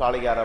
11:30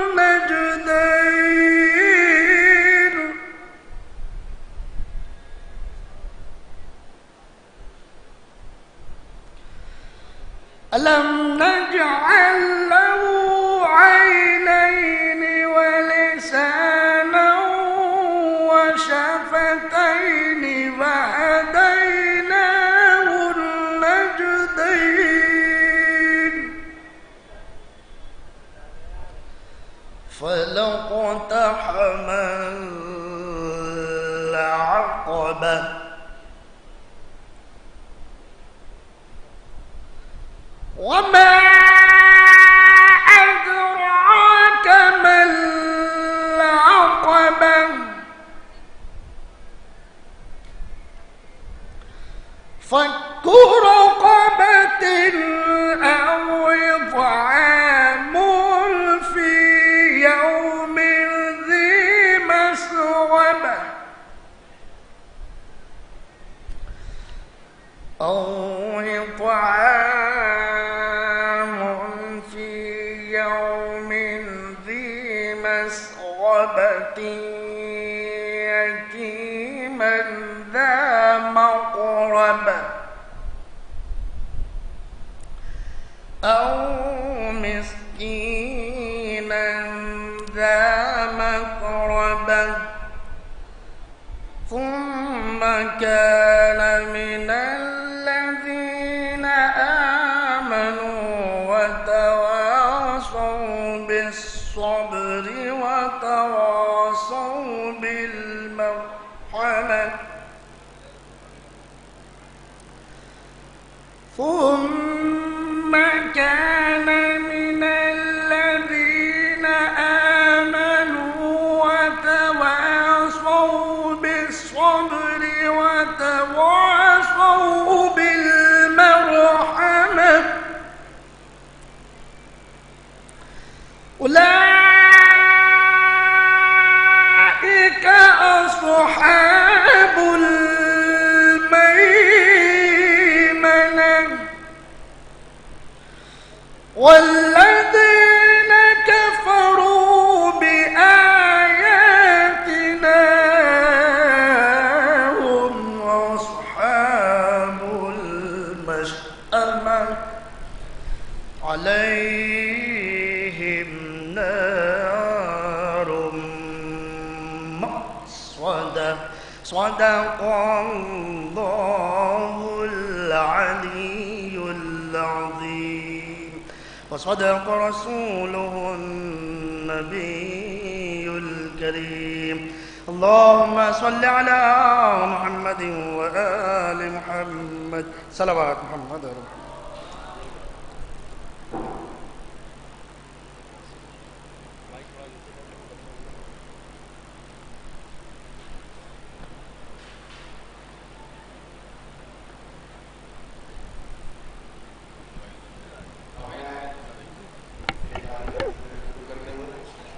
النجدين। ألم نجعل له عينين ولسانا وشفتين وهديناه النجدين؟ فلاقتحم العقبة وما أدراك ما العقبة؟ فك رقبة أو إطعام في مقربة يتيما ذا مقربة أو مسكينا ذا مقربة ثم كان من الذين آمنوا وتواصوا بالصبر وتواصوا بالمرحمة ثم كان من الذين آمنوا وتواصوا بالصبر وتواصوا بالمرحمة أولئك أصحاب الميمنة والذين كفروا بآياتنا هم أصحاب المشأمة عليهم نار مؤصدة صدق الله العلي العظيم وصدق رسوله النبي الكريم اللهم صل على محمد وآل محمد صلوات محمد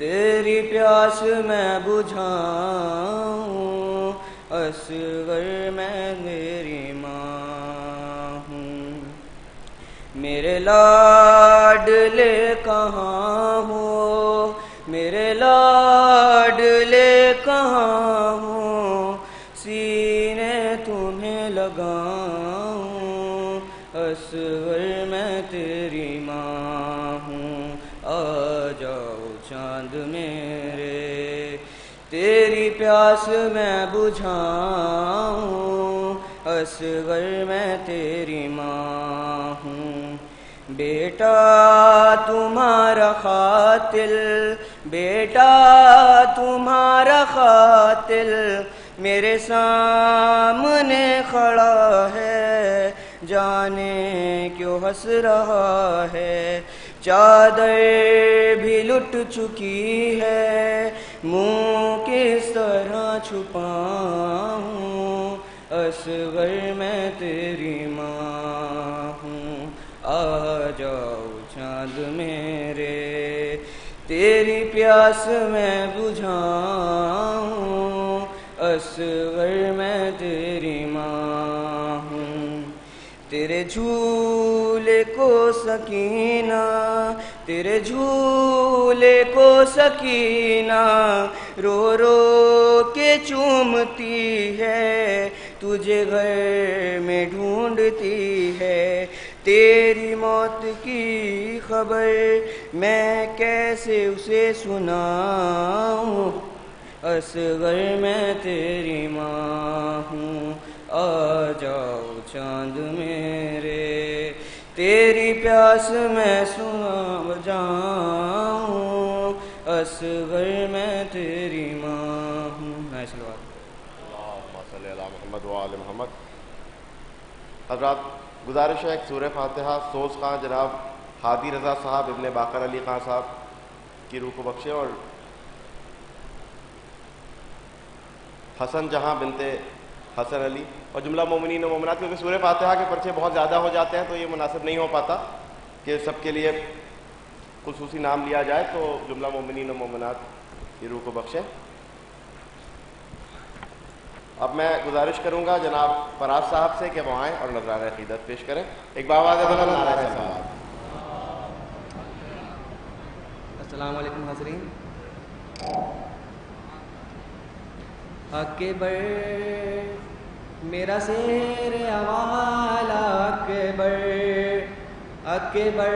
تیری پیاس میں بجھاؤں، اصغر میں میری ماں ہوں۔ میرے لاڈلے کہاں ہو، میرے لاڈلے کہاں ہو، سینے تمہیں لگاؤں، اصغر میں تیری ماں ہوں۔ آ جاؤ چاند میرے، تیری پیاس میں بجھاؤں، اصغر میں تیری ماں ہوں۔ بیٹا تمہارا قاتل، بیٹا تمہارا قاتل میرے سامنے کھڑا ہے، جانے کیوں ہنس رہا ہے۔ چادر بھی لٹ چکی ہے، منہ کس طرح چھپاؤں، اصغر میں تیری ماں ہوں۔ آ جاؤ چاند میرے، تیری پیاس میں بجھاؤں، اصغر میں تیری ماں ہوں۔ تیرے جھولے کو سکینہ، تیرے جھولے کو سکینہ رو رو کے چومتی ہے، تجھے گھر میں ڈھونڈتی ہے۔ تیری موت کی خبر میں کیسے اسے سناؤں، اصغر میں تیری ماں ہوں۔ آ جاؤ چاند میرے، تیری پیاس میں سنا بجاؤں، اصغر میں تیری ماں ہوں۔ اللہم صلی علی محمد و آل محمد۔ حضرات گزارش ہے ایک سورہ فاتحہ سوز خان جناب ہادی رضا صاحب ابن باقر علی خان صاحب کی روح کو بخشے، اور حسن جہاں بنت حسن علی اور جملہ مومنین و مومنات، کیونکہ سورہ فاتحہ کے پرچے بہت زیادہ ہو جاتے ہیں تو یہ مناسب نہیں ہو پاتا کہ سب کے لیے خصوصی نام لیا جائے، تو جملہ مومنین و مومنات کی روح کو بخشیں۔ اب میں گزارش کروں گا جناب فراز صاحب سے کہ وہ آئیں اور نذرانہ عقیدت پیش کریں۔ ایک باواز بلند نعرہ صلوات۔ السلام علیکم حاضرین۔ اکبر میرا سیر اوالا، اکبر اکبر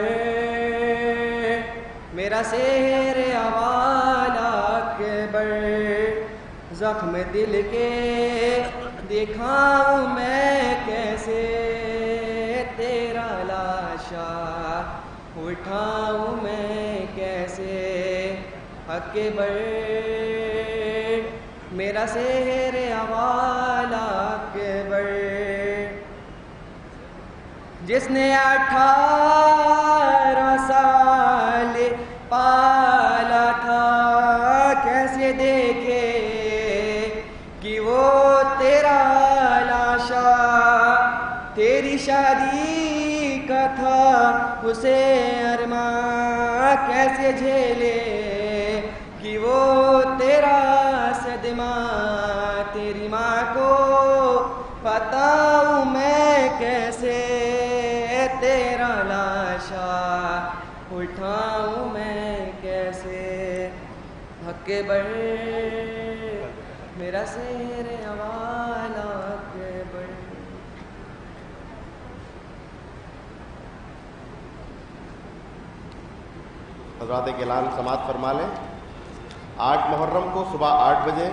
میرا سیر اوالا، اکبر زخم دل کے دکھاؤں میں کیسے، تیرا لاشا اٹھاؤں میں کیسے، اکبر میرا سیر اوالا، اکبر جس نے 18 سال پالا تھا، کیسے دیکھے کہ وہ تیرا لاشا تیری شادی کا تھا، اسے ارماں کیسے جھیلے کہ وہ تیرا صدمہ تیری ماں کو بتاؤں میں کیسے، تیرا لاشا اٹھاؤں میں کیسے، اکبر میرا سیر اوالا، اکبر حضرات ایک اعلان سماعت فرما لیں۔ 8 محرم کو صبح 8 بجے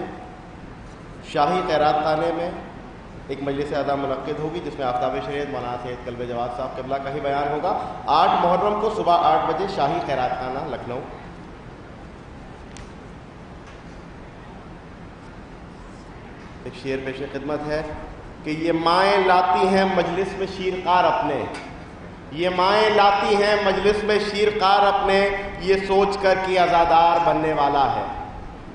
شاہی خیرات خانے میں ایک مجلس اعلیٰ منعقد ہوگی، جس میں آفتاب شریعت مولانا سید قلب جواد صاحب قبلہ کا ہی بیان ہوگا۔ 8 محرم کو صبح 8 بجے شاہی خیرات خانہ لکھنؤ۔ ایک شعر پیش خدمت ہے کہ یہ مائیں لاتی ہیں مجلس میں شیرخوار اپنے، یہ مائیں لاتی ہیں مجلس میں شیرخوار اپنے، یہ سوچ کر کہ عزادار بننے والا ہے،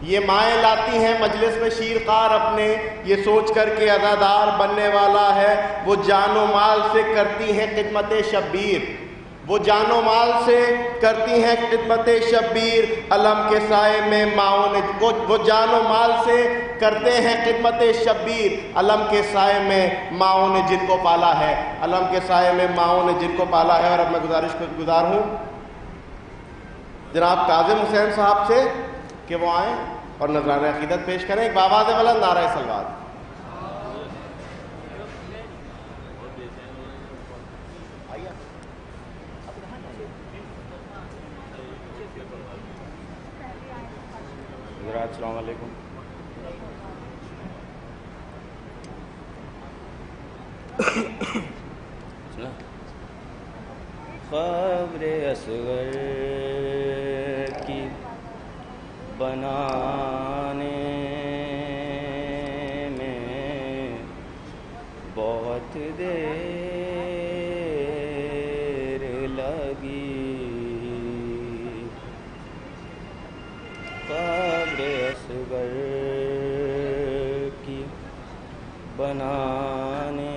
یہ مائیں لاتی ہیں مجلس میں شیرخوار اپنے، یہ سوچ کر کہ عزادار بننے والا ہے، وہ جان و مال سے کرتی ہیں خدمت شبیر، وہ جان و مال سے کرتی ہیں خدمت شبیر، علم کے سائے میں ماؤں نے وہ جان و مال سے کرتے ہیں خدمت شبیر، علم کے سائے میں ماؤں نے جن کو پالا ہے، علم کے سائے میں ماؤں نے جن کو پالا ہے۔ اور اب میں گزارش گزار ہوں جناب کاظم حسین صاحب سے کہ وہ آئیں اور نذرانہ عقیدت پیش کریں، ایک باواز بلند نعرہ صلوات۔ السلام علیکم۔ قبر اصغر کی بنانے میں بہت دیر لگی، قبر اصغر کی بنانے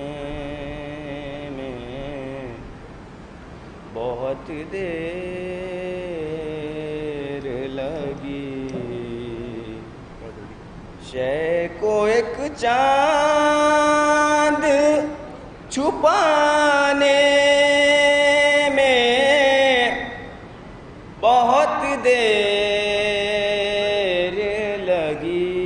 میں بہت دیر لگی، شے کو ایک چاند چھپانے میں بہت دیر لگی،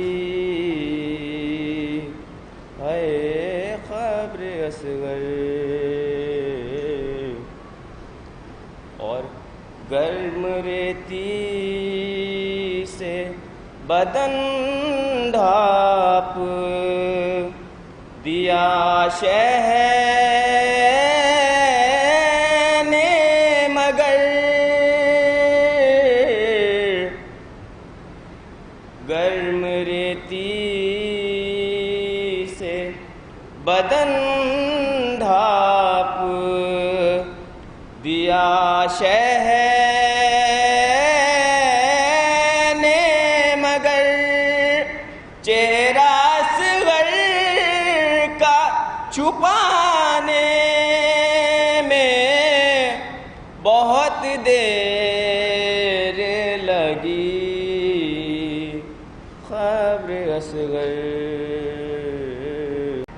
ہے قبر اصغر۔ اور گرم ریتی سے بدن ڈھانپ دیا شہر نے مگر، گرم ریتی سے بدن ڈھانپ دیا شہر نے مگر، چہرہ اصغر کا چھپانے میں بہت دیر لگی، قبر اصغر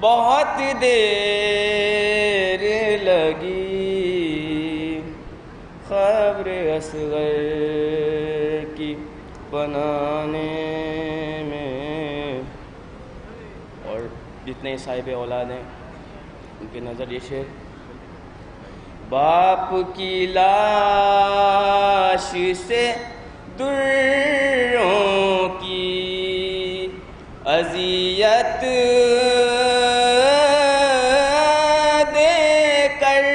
بہت دیر لگی، قبر اصغر کی بنانے میں۔ اور جتنے صاحب اولاد ہیں ان کے نظر یہ شعر، باپ کی لاش سے دروں کی اذیت دے کر،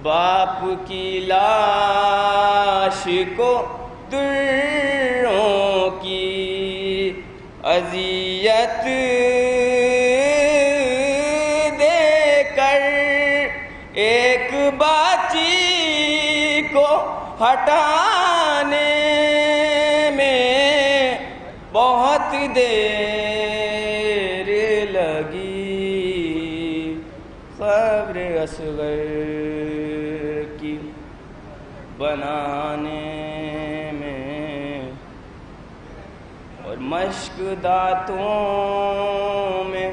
باپ کی لاش کو دروں کی اذیت دے کر، ایک باچی کو ہٹانے میں بہت دیر لگی، قبر اصغر کی بنانے میں۔ اور مشک دانتوں میں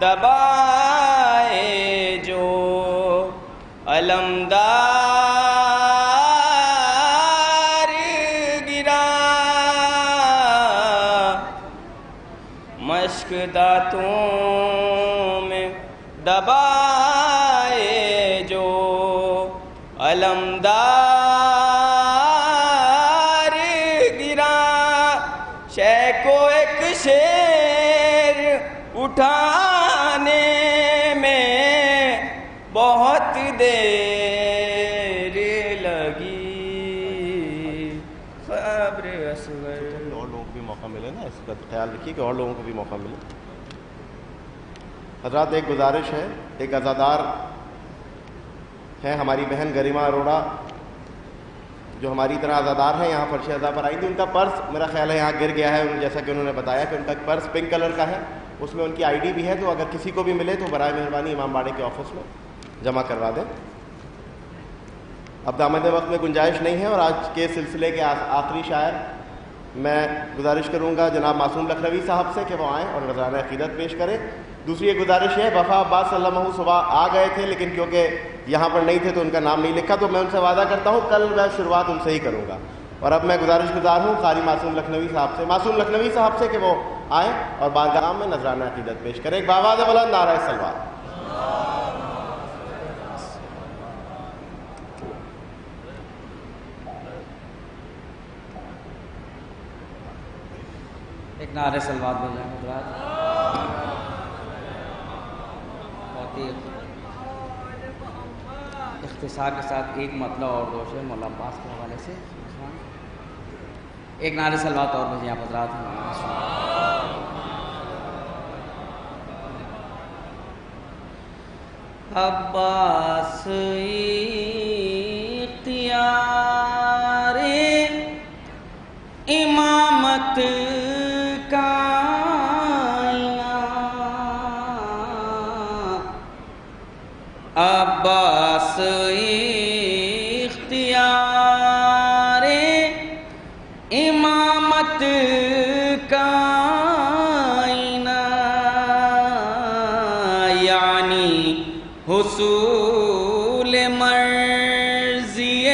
دبائے جو علمدار گرا، مشک دانتوں میں دبائے جو علمدار گرا، شے کو ایک شیر اٹھانے میں بہت دیر لگی، قبر اصغر۔ اور لوگوں کو بھی موقع ملے نا، اس کا خیال رکھیے کہ اور لوگوں کو بھی موقع ملے۔ حضرات ایک گزارش ہے، ایک عزادار ہے ہماری بہن گریما اروڑا جو ہماری طرح عزادار ہیں، یہاں فرش عزا پر آئی تھی، ان کا پرس میرا خیال ہے یہاں گر گیا ہے، جیسا کہ انہوں نے بتایا کہ ان کا پرس پنک کلر کا ہے، اس میں ان کی آئی ڈی بھی ہے، تو اگر کسی کو بھی ملے تو برائے مہربانی امام باڑے کے آفس میں جمع کروا دیں. اب دامن وقت میں گنجائش نہیں ہے اور آج کے سلسلے کے آخری شاعر میں گزارش کروں گا جناب معصوم لکھنوی صاحب سے کہ وہ آئیں اور نذرانہ عقیدت پیش کریں. دوسری ایک گزارش ہے، وفا عباس صلی اللہ علیہ وسلم صبح آ گئے تھے لیکن کیونکہ یہاں پر نہیں تھے تو ان کا نام نہیں لکھا، تو میں ان سے وعدہ کرتا ہوں کل میں شروعات ان سے ہی کروں گا. اور اب میں گزارش گزار ہوں قاری معصوم لکھنوی صاحب سے کہ وہ آئیں اور بارگاہ میں نذرانہ عقیدت پیش کریں. ایک باواز بلند نعرہ سلوات. ایک نعرہ سلوات بول رہے ہیں حضرات. بہت ہی اختصار کے ساتھ ایک مطلب اور دوش ہے مولا عباس کے حوالے سے. ایک نعرہ سلوات اور بھیجیں آپ حضرات. عباس اختیار امامت عباس اختیار امامت کائنہ یعنی حصول مرضی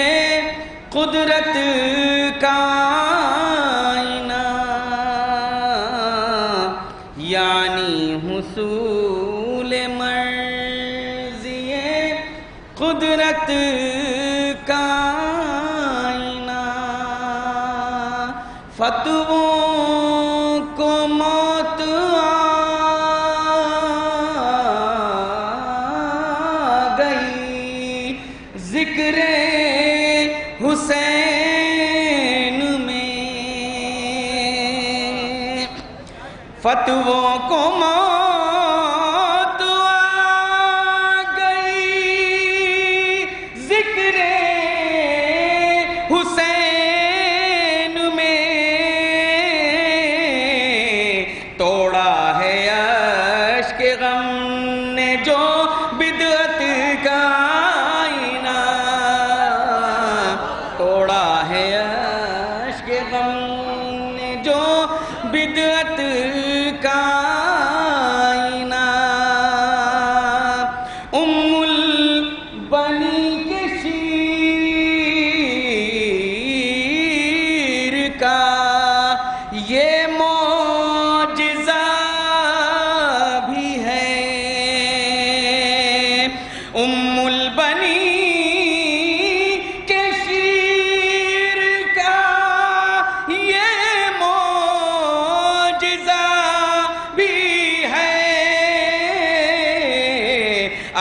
قدرت کائنہ یعنی حصول قدرت کائنہ فتووں کو موت آ گئی ذکر حسین میں فتووں کو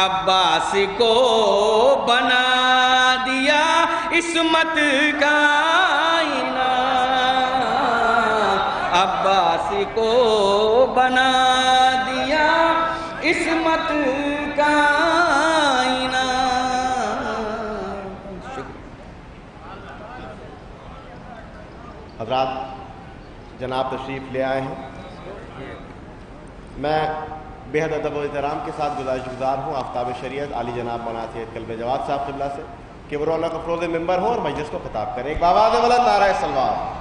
عباس کو بنا دیا عصمت کائنہ عباس کو بنا دیا عصمت کائنہ. حضرات جناب تشریف لے آئے ہیں. میں بے حد ادب و احترام کے ساتھ گزارش گزار ہوں آفتاب شریعت عالی جناب مولانا سید قلب جواد صاحب قبلہ سے کہ وہ اللہ کا فروز ممبر ہوں اور مجلس کو خطاب کریں. ایک باواز بلند نعرہ سلوات.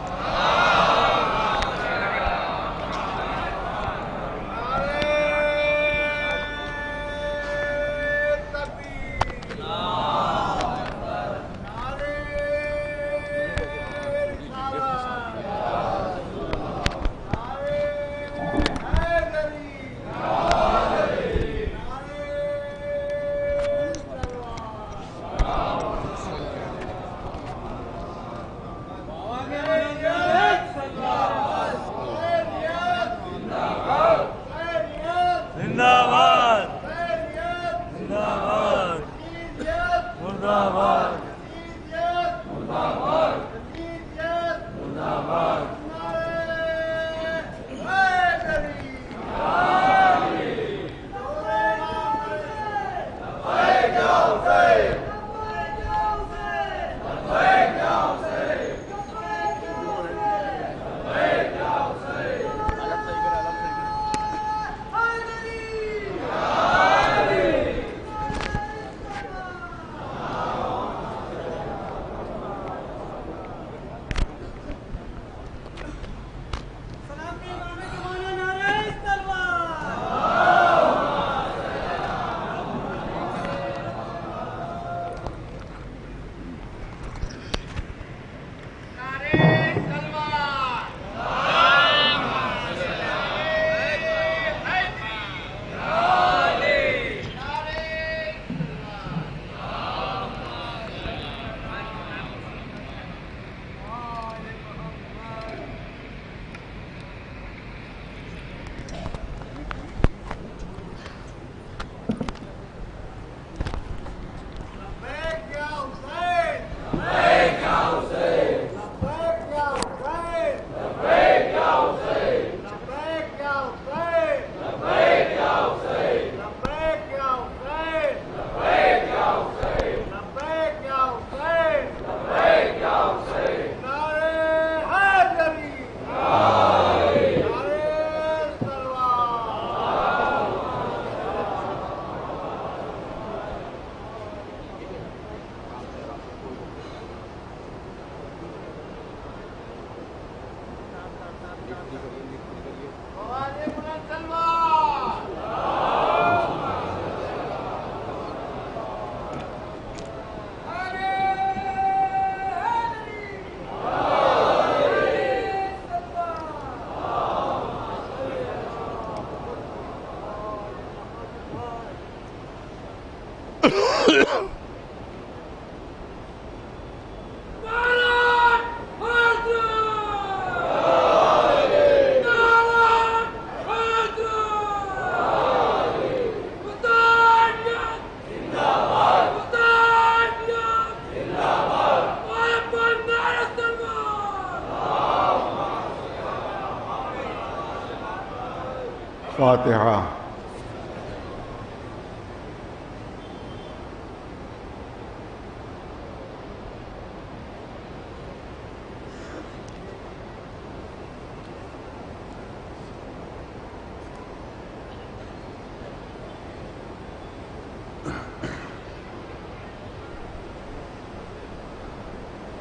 فاتحہ.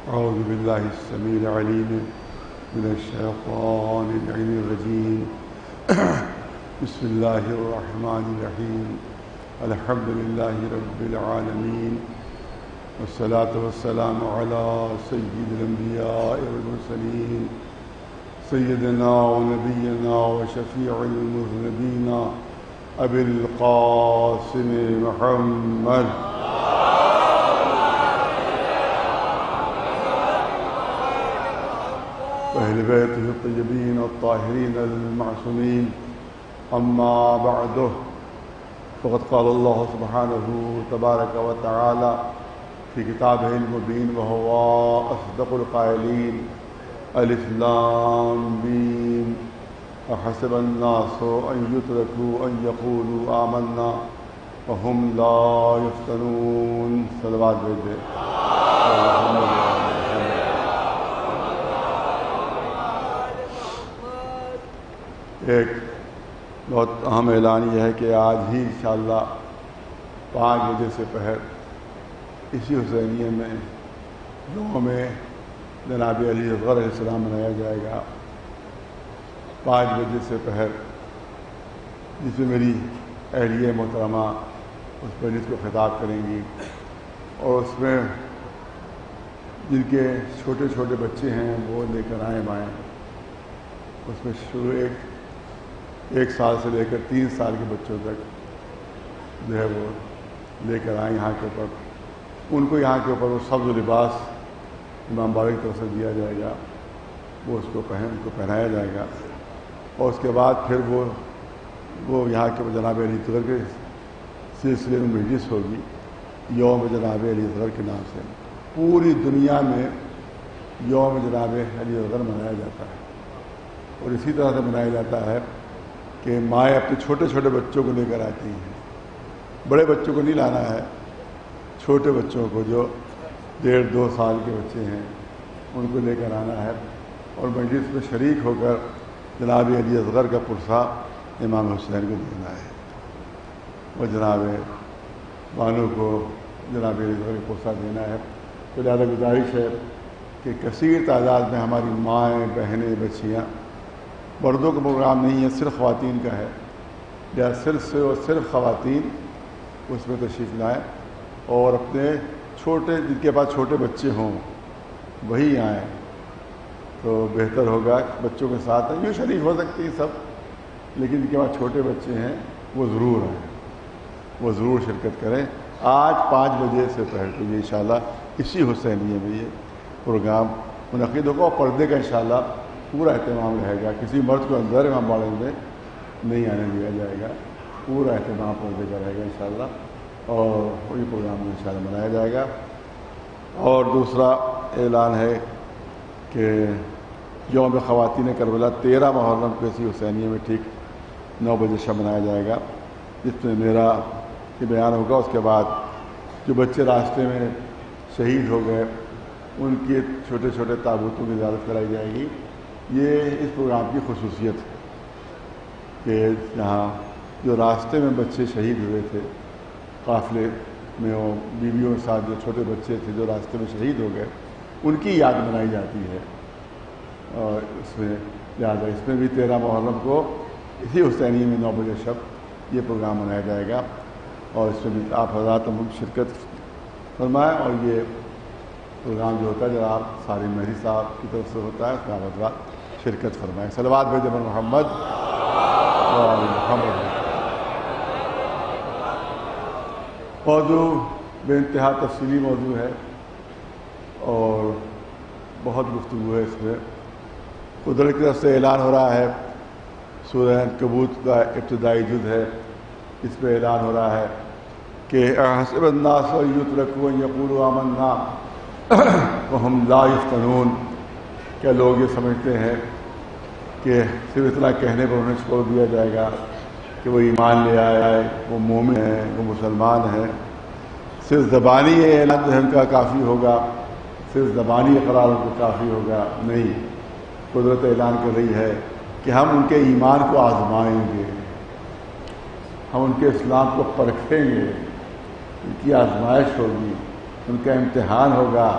أعوذ بالله السميع العليم من الشيطان اللعين الرجيم. بسم الله الرحمن الرحيم. الحمد لله رب العالمين، والصلاة والسلام على سيد الأنبياء والمرسلين، سيدنا ونبينا وشفيع المذنبين أبي القاسم محمد وأهل بيته الطيبين الطاهرين المعصومين. أما بعد، فقد قال الله سبحانه تبارك وتعالى في كتابه المبين وهو أصدق القائلين: ألف لام ميم أحسب الناس أن يتركوا أن يقولوا آمنا وهم لا يفتنون. صلوات بھیجے. ایک بہت اہم اعلان یہ ہے کہ آج ہی انشاءاللہ 5 بجے سے پہر اسی حسینیہ میں یوم جناب علی اصغر علیہ السلام منایا جائے گا. 5 بجے سے پہر، جس میں میری اہلیہ محترمہ اس مجلس کو خطاب کریں گی، اور اس میں جن کے چھوٹے چھوٹے بچے ہیں وہ لے کر آئیں بائیں. اس میں شروع 1 سال سے لے کر 3 سال کے بچوں تک جو ہے وہ لے کر آئیں یہاں کے اوپر. ان کو یہاں کے اوپر وہ سبز لباس امام باقر کی طرف سے دیا جائے گا، وہ ان کو پہنایا جائے گا. اور اس کے بعد پھر وہ یہاں کے جناب علی اصغر کے سلسلے میں مجلس ہوگی، یوم جناب علی اصغر کے نام سے. پوری دنیا میں یوم جناب علی اصغر منایا جاتا ہے، اور اسی طرح سے منایا جاتا ہے کہ مائیں اپنے چھوٹے چھوٹے بچوں کو لے کر آتی ہیں. بڑے بچوں کو نہیں لانا ہے، چھوٹے بچوں کو جو 1.5-2 سال کے بچے ہیں ان کو لے کر آنا ہے، اور مجلس میں شریک ہو کر جناب علی اصغر کا پرسہ امام حسین کو دینا ہے. اور جناب بانو کو جناب علی اصغر کا پرسہ دینا ہے. تو لہٰذا گزارش ہے کہ کثیر تعداد میں ہماری مائیں، بہنیں، بچیاں، مردوں کا پروگرام نہیں ہے، صرف خواتین کا ہے، یا صرف خواتین اس میں تشریف لائیں، اور اپنے جن کے پاس چھوٹے بچے ہوں وہی آئیں تو بہتر ہوگا. بچوں کے ساتھ ہیں، یوں شریک ہو سکتی ہیں سب، لیکن جن کے پاس چھوٹے بچے ہیں وہ ضرور آئیں، وہ ضرور شرکت کریں. آج 5 بجے سے پہلے تو یہ انشاءاللہ اسی حسینیے میں یہ پروگرام منعقد ہوگا، اور پردے کا انشاءاللہ پورا اہتمام رہے گا. کسی مرد کو اندر امام باڑے میں نہیں آنے دیا جائے گا، پورا اہتمام پردے کا رہے گا انشاءاللہ، اور وہی پروگرام انشاءاللہ منایا جائے گا. اور دوسرا اعلان ہے کہ یوم خواتین کربلا 13 محرم کو اسی حسینیے میں ٹھیک 9 بجے شب منایا جائے گا، جس میں میرا یہ بیان ہوگا. اس کے بعد جو بچے راستے میں شہید ہو گئے ان کے چھوٹے چھوٹے تابوتوں کی زیارت کرائی جائے گی. یہ اس پروگرام کی خصوصیت ہے کہ یہاں جو راستے میں بچے شہید ہوئے تھے قافلے میں، وہ بیویوں کے ساتھ جو چھوٹے بچے تھے جو راستے میں شہید ہو گئے، ان کی یاد منائی جاتی ہے. اور اس میں لہٰذا اس میں بھی 13 محرم کو اسی حسینیے میں 9 بجے شب یہ پروگرام منایا جائے گا، اور اس میں بھی آپ حضرات ہم شرکت فرمائیں. اور یہ پروگرام جو ہوتا ہے جناب صارم مہری صاحب کی طرف سے ہوتا ہے، اس میں آپ حضرات شرکت فرمائیں. صلوات بھیجیں محمد اور محمد. موضوع بے انتہا تفصیلی موضوع ہے اور بہت گفتگو ہے اس میں. قدرت کی طرف سے اعلان ہو رہا ہے، سورہ عنکبوت کا ابتدائی جز ہے، اس پہ اعلان ہو رہا ہے کہ احسب الناس ان یترکوا ان یقولوا آمنا وهم لا یفتنون. کیا لوگ یہ سمجھتے ہیں کہ صرف اتنا کہنے پر انہیں چھوڑ دیا جائے گا کہ وہ ایمان لے آئے، وہ مومن ہیں، وہ مسلمان ہیں، صرف زبانی اعلان جو ہے ان کا کافی ہوگا، صرف زبانی اقرار ان کو کافی ہوگا؟ نہیں، قدرت اعلان کر رہی ہے کہ ہم ان کے ایمان کو آزمائیں گے، ہم ان کے اسلام کو پرکھیں گے، ان کی آزمائش ہوگی، ان کا امتحان ہوگا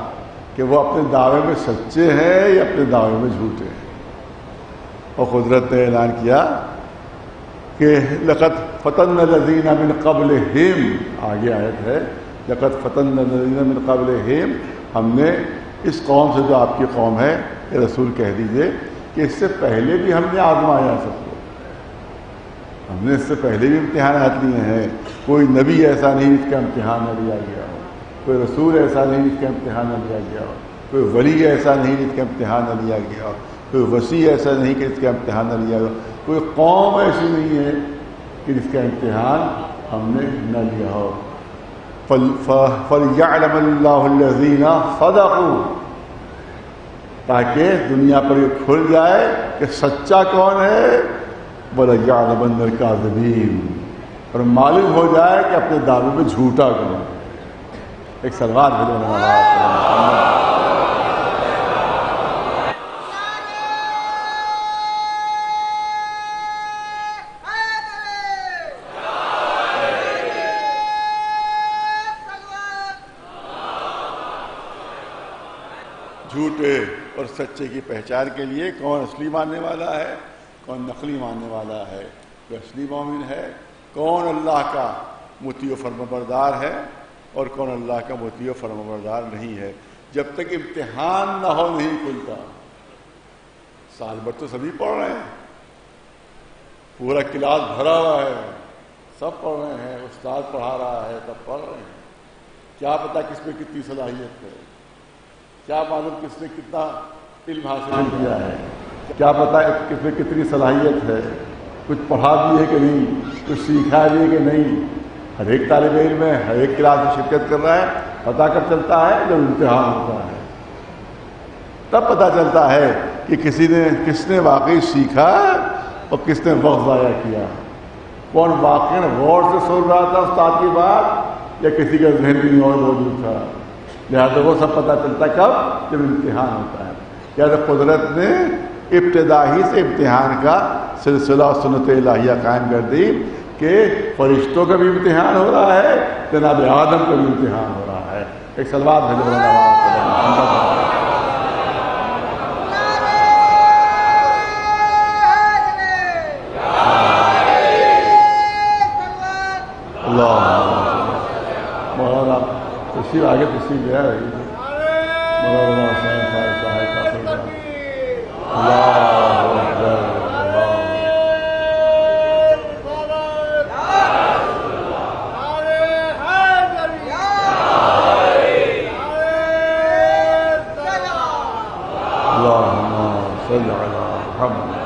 کہ وہ اپنے دعوے میں سچے ہیں یا اپنے دعوے میں جھوٹے ہیں۔ اور قدرت نے اعلان کیا کہ لقد فتن الذین من قبلہم، آگے آیت ہے لقد فتن الذین من قبلہم، ہم نے اس قوم سے جو آپ کی قوم ہے، یہ رسول کہہ دیجئے کہ اس سے پہلے بھی ہم نے آزمایا سب کو، ہم نے اس سے پہلے بھی امتحانات لیے ہیں، کوئی نبی ایسا نہیں جس کا امتحان نہ لیا گیا ہو، کوئی رسول ایسا نہیں جس کا امتحان نہ لیا گیا ہو، کوئی ولی ایسا نہیں جس کا امتحان نہ لیا گیا ہو، کوئی وسیع ایسا نہیں کہ جس کا امتحان نہ لیا گیا ہو، کوئی قوم ایسی نہیں ہے کہ جس کا امتحان ہم نے نہ لیا ہو۔ فَلْيَعْلَمَ اللَّهُ الَّذِينَ صَدَقُوا، تاکہ دنیا پر یہ کھل جائے کہ سچا کون ہے، وَلَيَعْلَمَنَّ الْكَاذِبِينَ، اور معلوم ہو جائے کہ اپنے دعوے میں جھوٹا کون ہے۔ ایک سلوات بھیجنے والا جھوٹے اور سچے کی پہچان کے لیے کون اصلی ماننے والا ہے، کون نقلی ماننے والا ہے، جو اصلی مومن ہے، کون اللہ کا مطیع و فرمانبردار ہے اور کون اللہ کا مطیع و فرمانبردار نہیں ہے۔ جب تک امتحان نہ ہو نہیں کھلتا۔ سال بھر تو سبھی پڑھ رہے ہیں، پورا کلاس بھرا ہوا ہے، سب پڑھ رہے ہیں، استاد پڑھا رہا ہے، سب پڑھ رہے ہیں، کیا پتہ کس میں کتنی صلاحیت ہے، کیا معلوم کس نے کتنا علم حاصل کیا ہے، کیا پتہ کس میں کتنی صلاحیت ہے، کچھ پڑھا بھی ہے کہ نہیں، کچھ سیکھا بھی ہے کہ نہیں۔ ہر ایک طالب علم ہے، ہر ایک کلاس میں شرکت کر رہا ہے، پتہ کب چلتا ہے جب امتحان ہوتا ہے، تب پتہ چلتا ہے کہ کس نے واقعی سیکھا اور کس نے وقت ضائع کیا، کون واقعی غور سے سن رہا تھا استاد کی بات یا کسی کا ذہن بھی اور موجود تھا۔ لہٰذا وہ سب پتہ چلتا کب، جب امتحان ہوتا ہے۔ لہٰذا قدرت نے ابتدا ہی سے امتحان کا سلسلہ سنت الہیہ قائم کر دی کہ فرشتوں کا بھی امتحان ہو رہا ہے، جناب آدم کا بھی امتحان ہو رہا ہے۔ ایک سلوات بھیجو مولانا تشریف آگے تشریف لے رہی ہے مولانا حسین صاحب کا اللہ اکبر اللہم صل علی محمد۔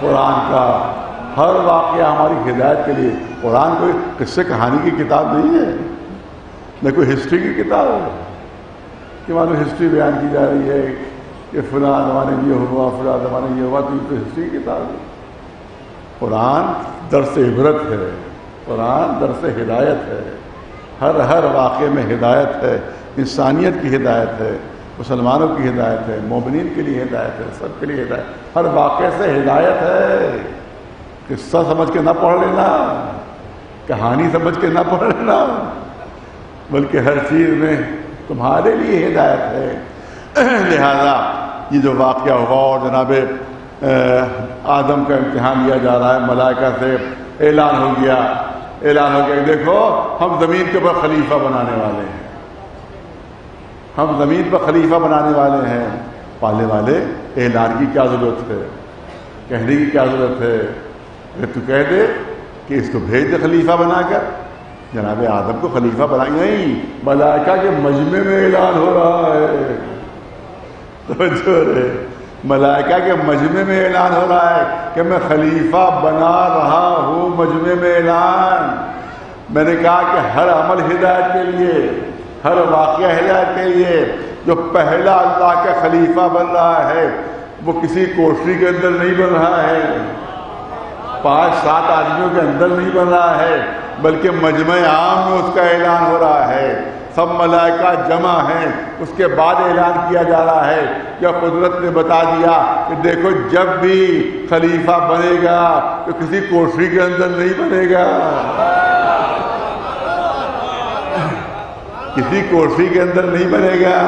قرآن کا ہر واقعہ ہماری ہدایت کے لیے، قرآن کوئی قصے کہانی کی کتاب نہیں ہے، نہ کوئی ہسٹری کی کتاب ہے کہ معلوم ہسٹری بیان کی جا رہی ہے کہ فلاں زمانے میں یہ ہوا، فلاں زمانے میں یہ ہوا، تو یہ تو ہسٹری کی کتاب ہے۔ قرآن درس عبرت ہے، قرآن درس ہدایت ہے، ہر واقعے میں ہدایت ہے، انسانیت کی ہدایت ہے، مسلمانوں کی ہدایت ہے، مومنین کے لیے ہدایت ہے، سب کے لیے ہدایت، ہر واقعے سے ہدایت ہے۔ قصہ سمجھ کے نہ پڑھ لینا، کہانی سمجھ کے نہ پڑھ لینا، بلکہ ہر چیز میں تمہارے لیے ہدایت ہے۔ لہذا یہ جو واقعہ ہوا اور جناب آدم کا امتحان لیا جا رہا ہے، ملائکہ سے اعلان ہو گیا کہ دیکھو ہم زمین کے اوپر خلیفہ بنانے والے ہیں، ہم زمین پر خلیفہ بنانے والے ہیں۔ پالنے والے اعلان کی کیا ضرورت ہے، کہنے کی کیا ضرورت ہے، اگر تو کہہ دے کہ اس کو بھیج دے خلیفہ بنا کر، جناب آدم کو خلیفہ بنا، نہیں، ملائکہ کے مجمع میں اعلان ہو رہا ہے، توجہ رہے، ملائکہ کے مجمع میں اعلان ہو رہا ہے کہ میں خلیفہ بنا رہا ہوں۔ مجمع میں اعلان، میں نے کہا کہ ہر عمل ہدایت کے لیے، ہر واقعہ ہدایت کے لیے۔ جو پہلا اللہ کا خلیفہ بن رہا ہے وہ کسی کوٹری کے اندر نہیں بن رہا ہے، 5-7 آدمیوں کے اندر نہیں بن رہا ہے، بلکہ مجمع عام میں اس کا اعلان ہو رہا ہے، سب ملائکہ جمع ہیں، اس کے بعد اعلان کیا جا رہا ہے۔ یا قدرت نے بتا دیا کہ دیکھو جب بھی خلیفہ بنے گا تو کسی کوٹری کے اندر نہیں بنے گا، کسی کوٹری کے اندر نہیں بنے گا،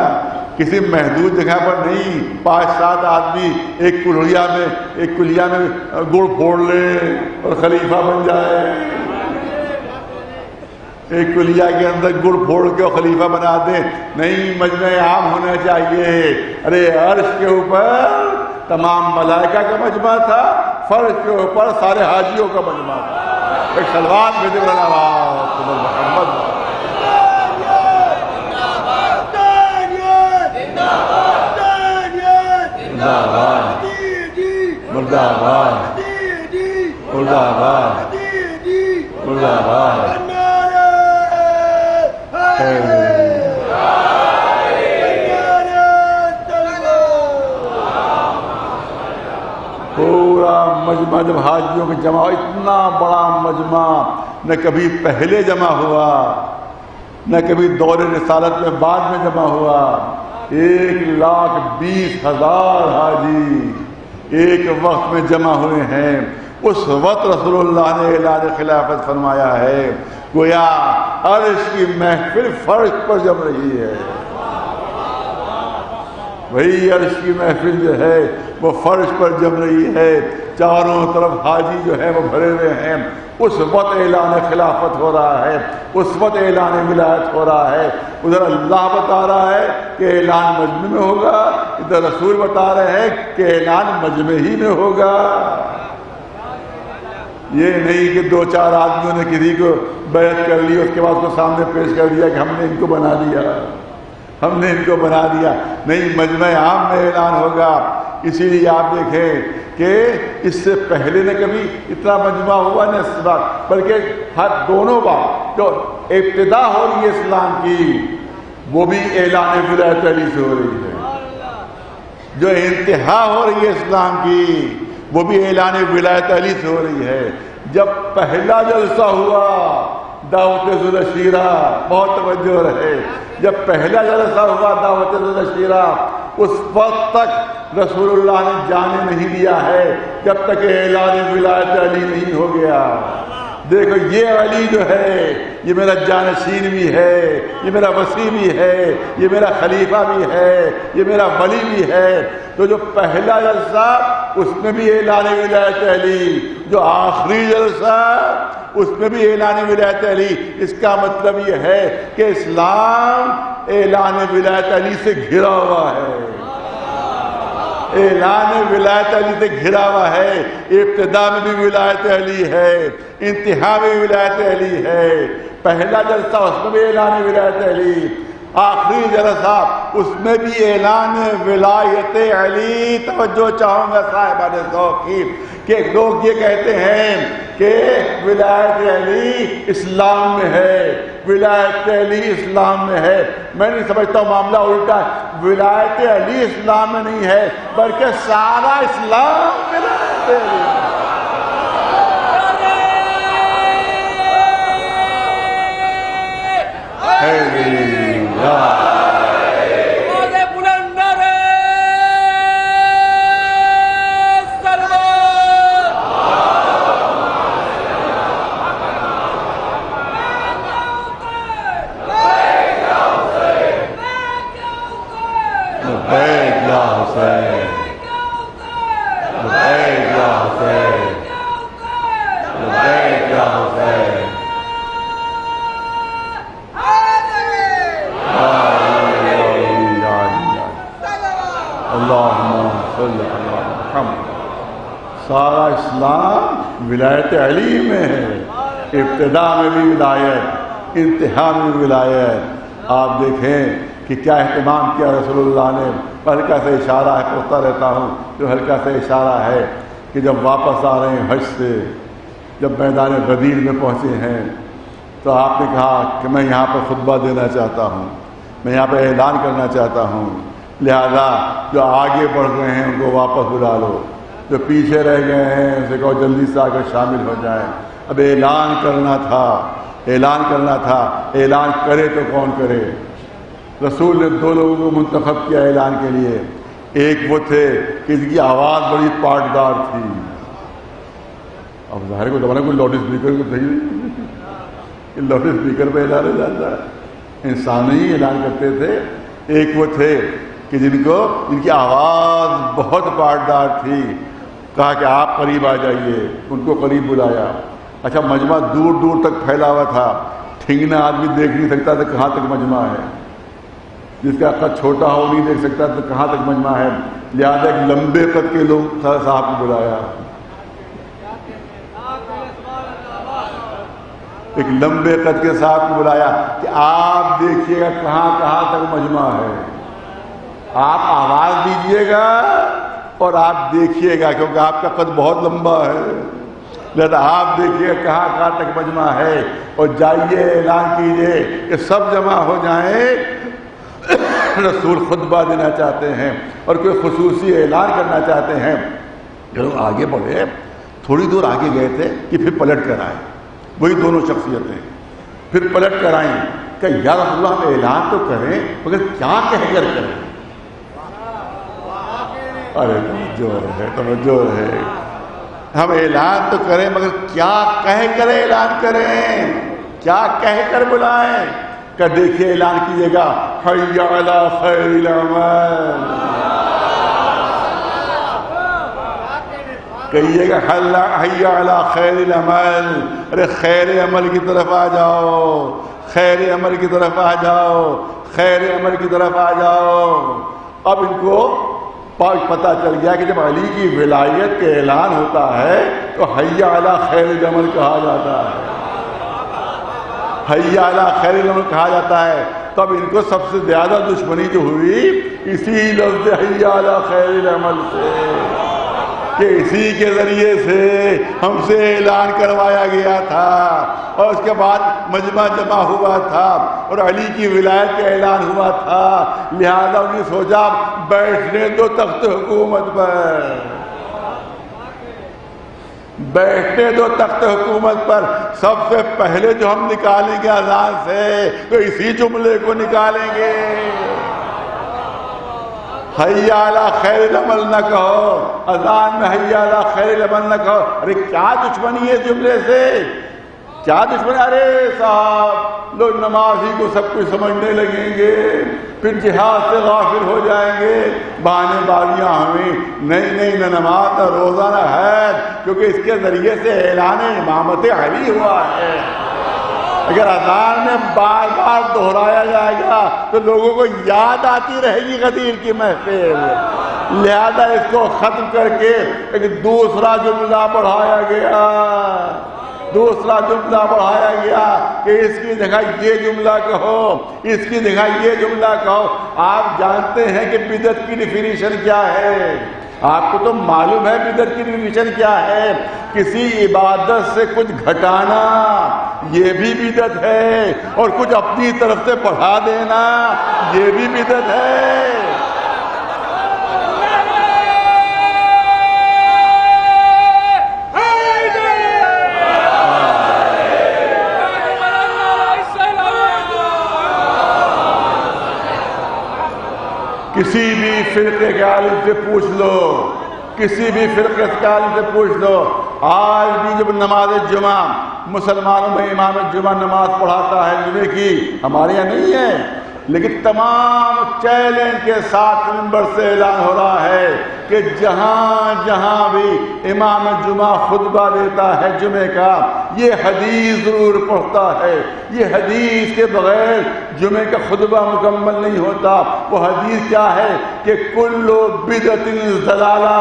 کسی محدود جگہ پر نہیں۔ 5-7 آدمی ایک کلیا میں گڑ پھوڑ لے اور خلیفہ بن جائے، ایک کلیا کے اندر گڑ پھوڑ کے خلیفہ بنا دیں، نہیں، مجمع عام ہونا چاہیے۔ ارے عرش کے اوپر تمام ملائکہ کا مجمع تھا، فرش کے اوپر سارے حاجیوں کا مجمع تھا۔ ایک سلوات بھیجو محمد۔ مرد آباد، مرد آباد، مرد آباد۔ پورا مجمع جب حاجیوں کے جمع، اتنا بڑا مجمع نہ کبھی پہلے جمع ہوا نہ کبھی دور رسالت میں بعد میں جمع ہوا۔ 1,20,000 حاجی ایک وقت میں جمع ہوئے ہیں۔ اس وقت رسول اللہ نے اعلان خلافت فرمایا ہے، گویا عرش کی محفل فرش پر جم رہی ہے۔ وہی عرش کی محفل جو ہے وہ فرش پر جم رہی ہے، چاروں طرف حاجی جو ہے وہ بھرے ہوئے ہیں۔ اس وقت اعلان خلافت ہو رہا ہے، اس وقت اعلان ولایت ہو رہا ہے۔ ادھر اللہ بتا رہا ہے کہ اعلان مجمع میں ہوگا، ادھر رسول بتا رہے ہیں کہ اعلان مجمع ہی میں ہوگا۔ یہ نہیں کہ 2-4 آدمیوں نے کسی کو بیعت کر لی، اس کے بعد اس کو سامنے پیش کر دیا کہ ہم نے ان کو بنا دیا، ہم نے ان کو بنا دیا۔ نہیں، مجمع عام میں اعلان ہوگا۔ اسی لیے آپ دیکھیں کہ اس سے پہلے نہ کبھی اتنا مجمع ہوا نہ اس بات، بلکہ ہر دونوں بار جو ابتدا ہو رہی ہے اسلام کی وہ بھی اعلان ولایت علی سے ہو رہی ہے، جو انتہا ہو رہی ہے اسلام کی وہ بھی اعلان ولایت علی سے ہو رہی ہے۔ جب پہلا جلسہ ہوا دعوت ذوالشیرہ، بہت توجہ رہے، جب پہلا جلسہ ہوا دعوت ذوالشیرہ، اس وقت تک رسول اللہ نے جانے نہیں دیا ہے جب تک اعلان ولایت علی نہیں ہو گیا۔ دیکھو یہ علی جو ہے یہ میرا جانشین بھی ہے، یہ میرا وصی بھی ہے، یہ میرا خلیفہ بھی ہے، یہ میرا ولی بھی ہے۔ تو جو پہلا جلسہ اس میں بھی اعلان ولایت علی، جو آخری جلسہ اس میں بھی اعلان ولایت علی۔ اس کا مطلب یہ ہے کہ اسلام اعلان ولایت علی سے گھرا ہوا ہے، اعلان ولایت علی سے گھرا ہوا ہے۔ ابتدا میں بھی ولایت علی ہے، انتہا میں ولایت علی ہے۔ پہلا جلسہ اس میں بھی اعلان ولایت علی، آخری جلسہ اس میں بھی اعلان ولایت علی۔ توجہ چاہوں گا صاحبان ذوق کی کہ لوگ یہ کہتے ہیں کہ ولایت علی اسلام میں ہے، ولایت علی اسلام میں ہے۔ میں نہیں سمجھتا ہوں، معاملہ الٹا ہے۔ ولایت علی اسلام میں نہیں ہے بلکہ سارا اسلام ولایت علی ہے۔ سارا اسلام ولایت علی میں ہے، ابتدا میں بھی ولایت، انتہا میں بھی ولایت۔ آپ دیکھیں کہ کیا اہتمام کیا رسول اللہ نے۔ ہلکا سے اشارہ ہے، پوچھتا رہتا ہوں جو ہلکا سے اشارہ ہے کہ جب واپس آ رہے ہیں حج سے، جب میدان غدیر میں پہنچے ہیں تو آپ نے کہا کہ میں یہاں پر خطبہ دینا چاہتا ہوں۔ میں یہاں پہ اعلان کرنا چاہتا ہوں، لہذا جو آگے بڑھ گئے ہیں ان کو واپس بلا لو، جو پیچھے رہ گئے ہیں ان سے کہو جلدی سے آ کر شامل ہو جائیں۔ اب اعلان کرنا تھا، اعلان کرنا تھا، اعلان کرے تو کون کرے؟ رسول نے 2 لوگوں کو منتخب کیا اعلان کے لیے، ایک وہ تھے کہ ان کی آواز بڑی پاٹدار تھی۔ اب ظاہر کو زمانے کو لاؤڈ اسپیکر کو صحیح لاؤڈ اسپیکر پہ اعلان ہو جاتا ہے، انسان ہی اعلان کرتے تھے۔ ایک وہ تھے کہ جن کی آواز بہت پاٹدار تھی، کہا کہ آپ قریب آ جائیے، ان کو قریب بلایا۔ اچھا مجمع دور دور تک پھیلا ہوا تھا، ٹھنگنا آدمی دیکھ نہیں سکتا تھا کہاں تک مجمع ہے، جس کا قد چھوٹا ہو نہیں دیکھ سکتا تو کہاں تک مجمع ہے، لہٰذا ایک لمبے قد کے لوگ صاحب کو بلایا، ایک لمبے قد کے صاحب کو بلایا کہ آپ دیکھیے گا کہاں کہاں تک مجمع ہے، آپ آواز دیجیے گا اور آپ دیکھیے گا، کیونکہ آپ کا قد بہت لمبا ہے، لہذا آپ دیکھیے کہاں کہاں تک مجمع ہے، اور جائیے اعلان کیجیے کہ سب جمع ہو جائیں، رسول خطبہ دینا چاہتے ہیں اور کوئی خصوصی اعلان کرنا چاہتے ہیں۔ جب آگے بڑھے، تھوڑی دور آگے گئے تھے کہ پھر پلٹ کر آئے، وہی دونوں شخصیتیں پھر پلٹ کر آئیں کہ یا رسول اللہ ہم اعلان تو کریں مگر کیا کہہ کر کریں؟ ارے توجہ ہے، ہم اعلان تو کریں مگر کیا کہہ کر اعلان کریں، کیا کہہ کر بلائیں؟ کہ دیکھیے اعلان کیجیے گا حی علی خیر العمل، کہیے گا حی علی خیر العمل، ارے خیر عمل کی طرف آ جاؤ، خیر عمل کی طرف آ جاؤ، خیر عمل کی طرف آ جاؤ۔ اب ان کو پتہ چل گیا کہ جب علی کی ولایت کے اعلان ہوتا ہے تو حی علی خیر العمل کہا جاتا ہے، حی علی خیر العمل کہا جاتا ہے۔ تب ان کو سب سے زیادہ دشمنی جو ہوئی اسی لفظ حی علی خیر العمل سے، کہ اسی کے ذریعے سے ہم سے اعلان کروایا گیا تھا اور اس کے بعد مجمع جمع ہوا تھا اور علی کی ولایت کا اعلان ہوا تھا، لہذا انہوں نے سوچا بیٹھنے دو تخت حکومت پر، بیٹھنے دو تخت حکومت پر۔ سب سے پہلے جو ہم نکالیں گے اذان سے تو اسی جملے کو نکالیں گے، حی علی خیر العمل نہ کہو، اذان میں حی علی خیر العمل نہ کہو۔ ارے کیا دشمنی ہے اس جملے سے، کیا دشمنی؟ ارے صاحب لوگ نماز ہی کو سب کچھ سمجھنے لگیں گے، پھر جہاد سے غافل ہو جائیں گے، بہانے بازیاں ہمیں نہیں نہ نماز نہ روزہ نہ حج، کیونکہ اس کے ذریعے سے اعلان امامت علی ہوا ہے۔ اگر اذان میں بار بار دہرایا جائے گا تو لوگوں کو یاد آتی رہے گی غدیر کی محفل، لہذا اس کو ختم کر کے ایک دوسرا جملہ بڑھایا گیا، دوسرا جملہ بڑھایا گیا کہ اس کی جگہ یہ جملہ کہو، اس کی جگہ یہ جملہ کہو۔ آپ جانتے ہیں کہ بدعت کی ڈیفینیشن کیا ہے، آپ کو تو معلوم ہے بدعت کی ڈیفینیشن کیا ہے، کسی عبادت سے کچھ گھٹانا یہ بھی بدعت ہے، اور کچھ اپنی طرف سے بڑھا دینا یہ بھی بدعت ہے۔ کسی بھی فرقے کے عالم سے پوچھ لو، کسی بھی فرقے کے عالم سے پوچھ لو، آج بھی جب نماز جمعہ مسلمانوں میں امام جمعہ نماز پڑھاتا ہے جمعے کی، ہمارے یہاں نہیں ہے، لیکن تمام چیلنج کے ساتھ منبر سے اعلان ہو رہا ہے کہ جہاں جہاں بھی امام جمعہ خطبہ دیتا ہے جمعے کا، یہ حدیث ضرور پڑھتا ہے، یہ حدیث کے بغیر جمعے کا خطبہ مکمل نہیں ہوتا۔ وہ حدیث کیا ہے کہ کل بدعت ضلالہ،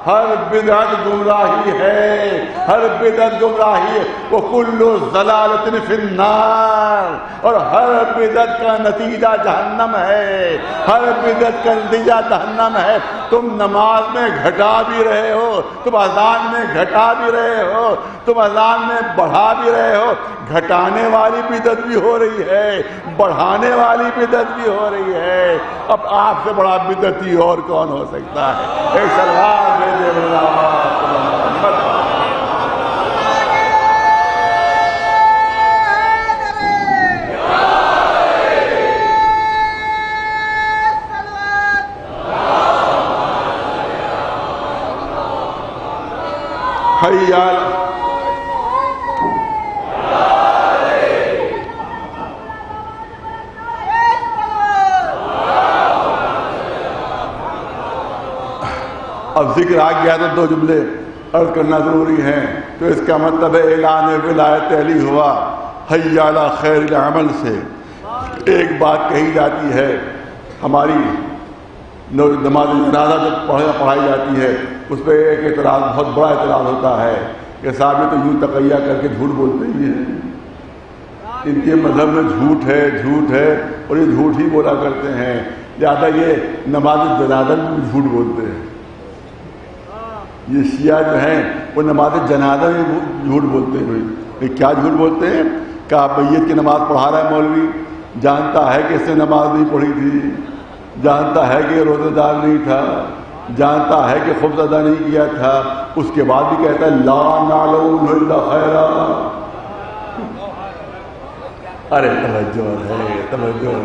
ہر بدعت گمراہی ہے، ہر بدعت گمراہی ہے، وہ کل ضلالۃ فی النار، اور ہر بدعت کا نتیجہ جہنم ہے، ہر بدعت کا نتیجہ جہنم ہے۔ تم نماز میں گھٹا بھی رہے ہو، تم اذان میں گھٹا بھی رہے ہو، تم اذان میں بڑھا بھی رہے ہو۔ گھٹانے والی بدعت بھی ہو رہی ہے، بڑھانے والی بدعت بھی ہو رہی ہے۔ اب آپ سے بڑا بدعتی اور کون ہو سکتا ہے؟ ایک سلوات بھیجے محمد۔ اب ذکر آ گیا تو 2 جملے عرض کرنا ضروری ہیں۔ تو اس کا مطلب ہے اعلان ولایت علی ہوا حی علی خیر العمل سے۔ ایک بات کہی جاتی ہے، ہماری نماز جنازہ جب پڑھائی جاتی ہے اس پہ ایک اعتراض، بہت بڑا اعتراض ہوتا ہے کہ صاحب یہ تو یوں تقیہ کر کے جھوٹ بولتے ہی ہیں، ان کے مذہب میں جھوٹ ہے اور یہ جھوٹ ہی بولا کرتے ہیں، لہٰذا یہ نماز جنازہ میں بھی جھوٹ بولتے ہیں۔ یہ شیعہ جو ہیں وہ نماز جنازہ میں جھوٹ بولتے ہیں۔ یہ کیا جھوٹ بولتے ہیں کہ آپ میت کی نماز پڑھا رہا ہے، مولوی جانتا ہے کہ اس نے نماز نہیں پڑھی تھی، جانتا ہے کہ روزہ دار نہیں تھا، جانتا ہے کہ خوب ادا نہیں کیا تھا، اس کے بعد بھی کہتا ہے لا نعلم الا خیرا۔ ارے توجہ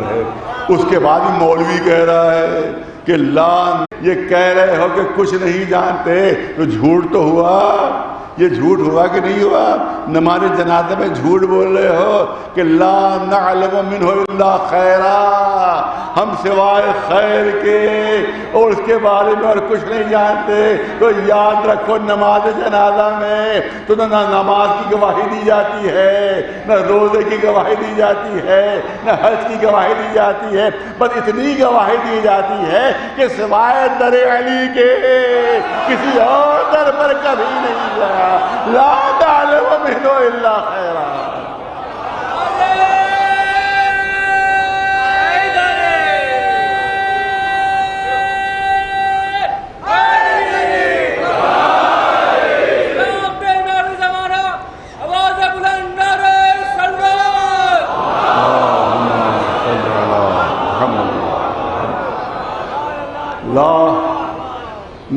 ہے، اس کے بعد بھی مولوی کہہ رہا ہے کہ لا، یہ کہہ رہے ہو کہ کچھ نہیں جانتے، تو جھوٹ تو ہوا، یہ جھوٹ ہوا کہ نہیں ہوا؟ نماز جنازہ میں جھوٹ بول رہے ہو کہ لا نعلم منہ الا خیرا، ہم سوائے خیر کے اور اس کے بارے میں اور کچھ نہیں جانتے۔ تو یاد رکھو نماز جنازہ میں تو نہ نماز کی گواہی دی جاتی ہے، نہ روزے کی گواہی دی جاتی ہے، نہ حج کی گواہی دی جاتی ہے، بس اتنی گواہی دی جاتی ہے کہ سوائے در علی کے کسی اور در پر کبھی نہیں گیا۔ لا نعلم منہ الا خیرا۔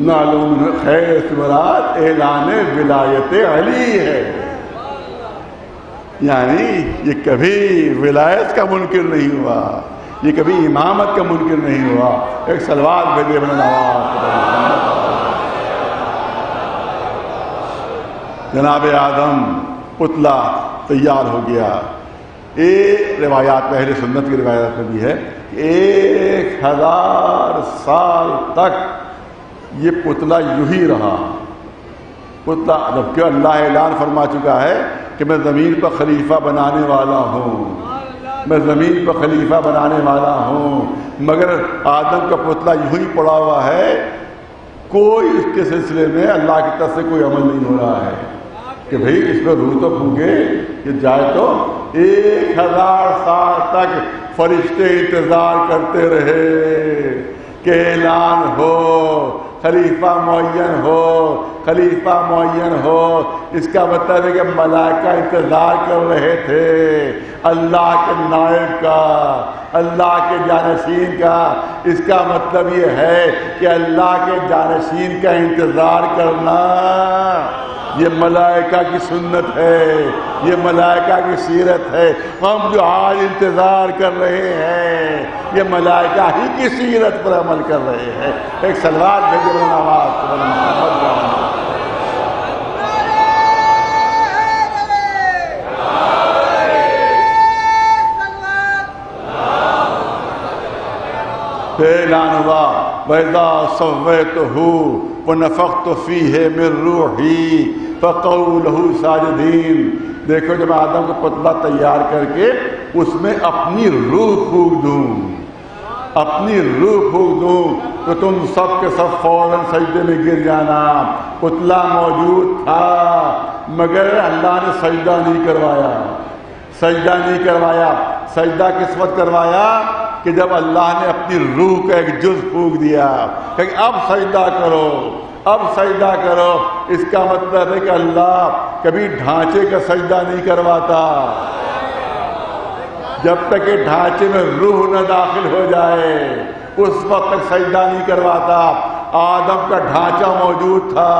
نعلم خیر سے مراد اعلان ولایت علی ہے، یعنی یہ کبھی ولایت کا منکر نہیں ہوا، یہ کبھی امامت کا منکر نہیں ہوا۔ ایک صلوات بھیجے بن نواز۔ جناب آدم پتلا تیار ہو گیا۔ ایک روایات میں، اہل سنت کی روایات میں بھی ہے کہ 1000 سال تک یہ پتلا یوں ہی رہا۔ پتلا جبکہ اللہ اعلان فرما چکا ہے کہ میں زمین پر خلیفہ بنانے والا ہوں، میں زمین پر خلیفہ بنانے والا ہوں، مگر آدم کا پتلا یوں ہی پڑا ہوا ہے، کوئی اس کے سلسلے میں اللہ کی طرف سے کوئی عمل نہیں ہو رہا ہے کہ بھئی اس پہ روح تو پھونکے یہ جائے تو۔ 1000 سال تک فرشتے انتظار کرتے رہے کہ اعلان ہو، خلیفہ معین ہو، خلیفہ معین ہو۔ اس کا مطلب ہے کہ ملائکہ انتظار کر رہے تھے اللہ کے نائب کا، اللہ کے جانشین کا۔ اس کا مطلب یہ ہے کہ اللہ کے جانشین کا انتظار کرنا یہ ملائکہ کی سنت ہے، یہ ملائکہ کی سیرت ہے۔ ہم جو آج انتظار کر رہے ہیں یہ ملائکہ ہی کی سیرت پر عمل کر رہے ہیں۔ ایک صلوات بھیجے محمد۔ اعلان ہوا وَإِذَا سَوَّيْتُهُ وَنَفَخْتُ فِيهِ مِن رُوحِي فَقَعُوا لَهُ سَاجِدِينَ۔ دیکھو جب آدم کو پتلا تیار کر کے اس میں اپنی روح پھونک دوں، اپنی روح پھونک دوں تو تم سب کے سب فوراً سجدے میں گر جانا۔ پتلا موجود تھا مگر اللہ نے سجدہ نہیں کروایا، سجدہ نہیں کروایا۔ سجدہ کس وقت کروایا؟ کہ جب اللہ نے اپنی روح کا ایک جز پھونک دیا کہ اب سجدہ کرو، اب سجدہ کرو، اس کا مطلب ہے کہ اللہ کبھی ڈھانچے کا سجدہ نہیں کرواتا جب تک کہ ڈھانچے میں روح نہ داخل ہو جائے، اس وقت تک سجدہ نہیں کرواتا۔ آدم کا ڈھانچہ موجود تھا،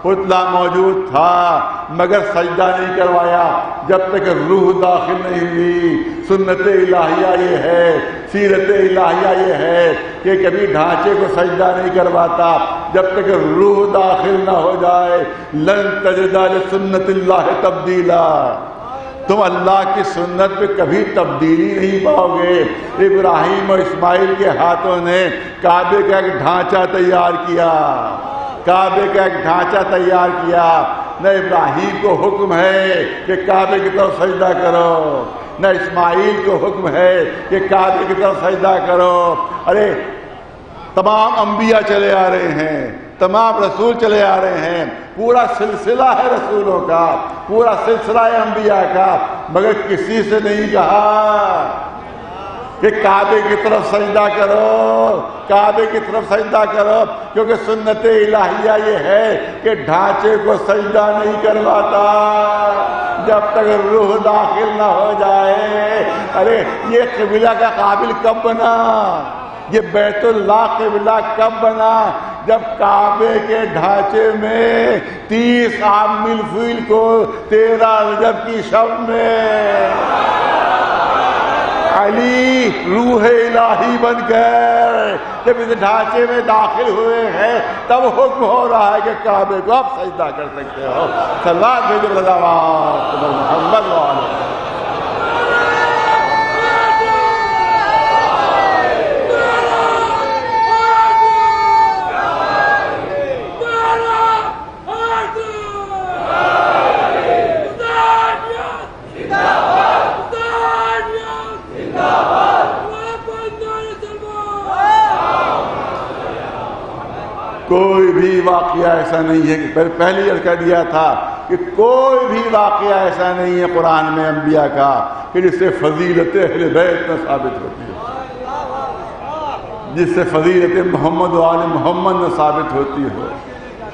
پتلا موجود تھا، مگر سجدہ نہیں کروایا جب تک روح داخل نہیں ہوئی۔ سنت الہیہ یہ ہے، سیرت الہیہ یہ ہے کہ کبھی ڈھانچے کو سجدہ نہیں کرواتا جب تک روح داخل نہ ہو جائے۔ لن تجد لسنت اللہ تبدیلا، تم اللہ کی سنت پہ کبھی تبدیلی نہیں پاؤ گے۔ ابراہیم اور اسماعیل کے ہاتھوں نے کعبے کا ایک ڈھانچہ تیار کیا، کعبے کا ایک ڈھانچہ تیار کیا۔ نہ ابراہیم کو حکم ہے کہ کعبے کی طرف سجدہ کرو، نہ اسماعیل کو حکم ہے کہ کعبے کی طرف سجدہ کرو۔ ارے تمام انبیاء چلے آ رہے ہیں، تمام رسول چلے آ رہے ہیں، پورا سلسلہ ہے رسولوں کا، پورا سلسلہ ہے انبیاء کا، مگر کسی سے نہیں کہا کہ کعبے کی طرف سجدہ کرو، کعبے کی طرف سجدہ کرو، کیونکہ سنت الہیہ یہ ہے کہ ڈھانچے کو سجدہ نہیں کرواتا جب تک روح داخل نہ ہو جائے۔ ارے یہ قبلہ کا قابل کب بنا، یہ بیت اللہ قبلہ کب بنا؟ جب کعبے کے ڈھانچے میں 30 عام الفیل کو 13 رجب کی شب میں علی روح الہی بن گئے، جب اس ڈھانچے میں داخل ہوئے ہیں تب حکم ہو رہا ہے کہ کعبے کو آپ سجدہ کر سکتے ہو۔ صلوات بھیجو رضوات محمد وعلیہ۔ کوئی بھی واقعہ ایسا نہیں ہے کہ پہلے یہ کہہ دیا تھا کہ کوئی بھی واقعہ ایسا نہیں ہے قرآن میں انبیاء کا کہ جس سے فضیلت اہل بیت نہ ثابت ہوتی ہے، جس سے فضیلت محمد و آل محمد نہ ثابت ہوتی ہو۔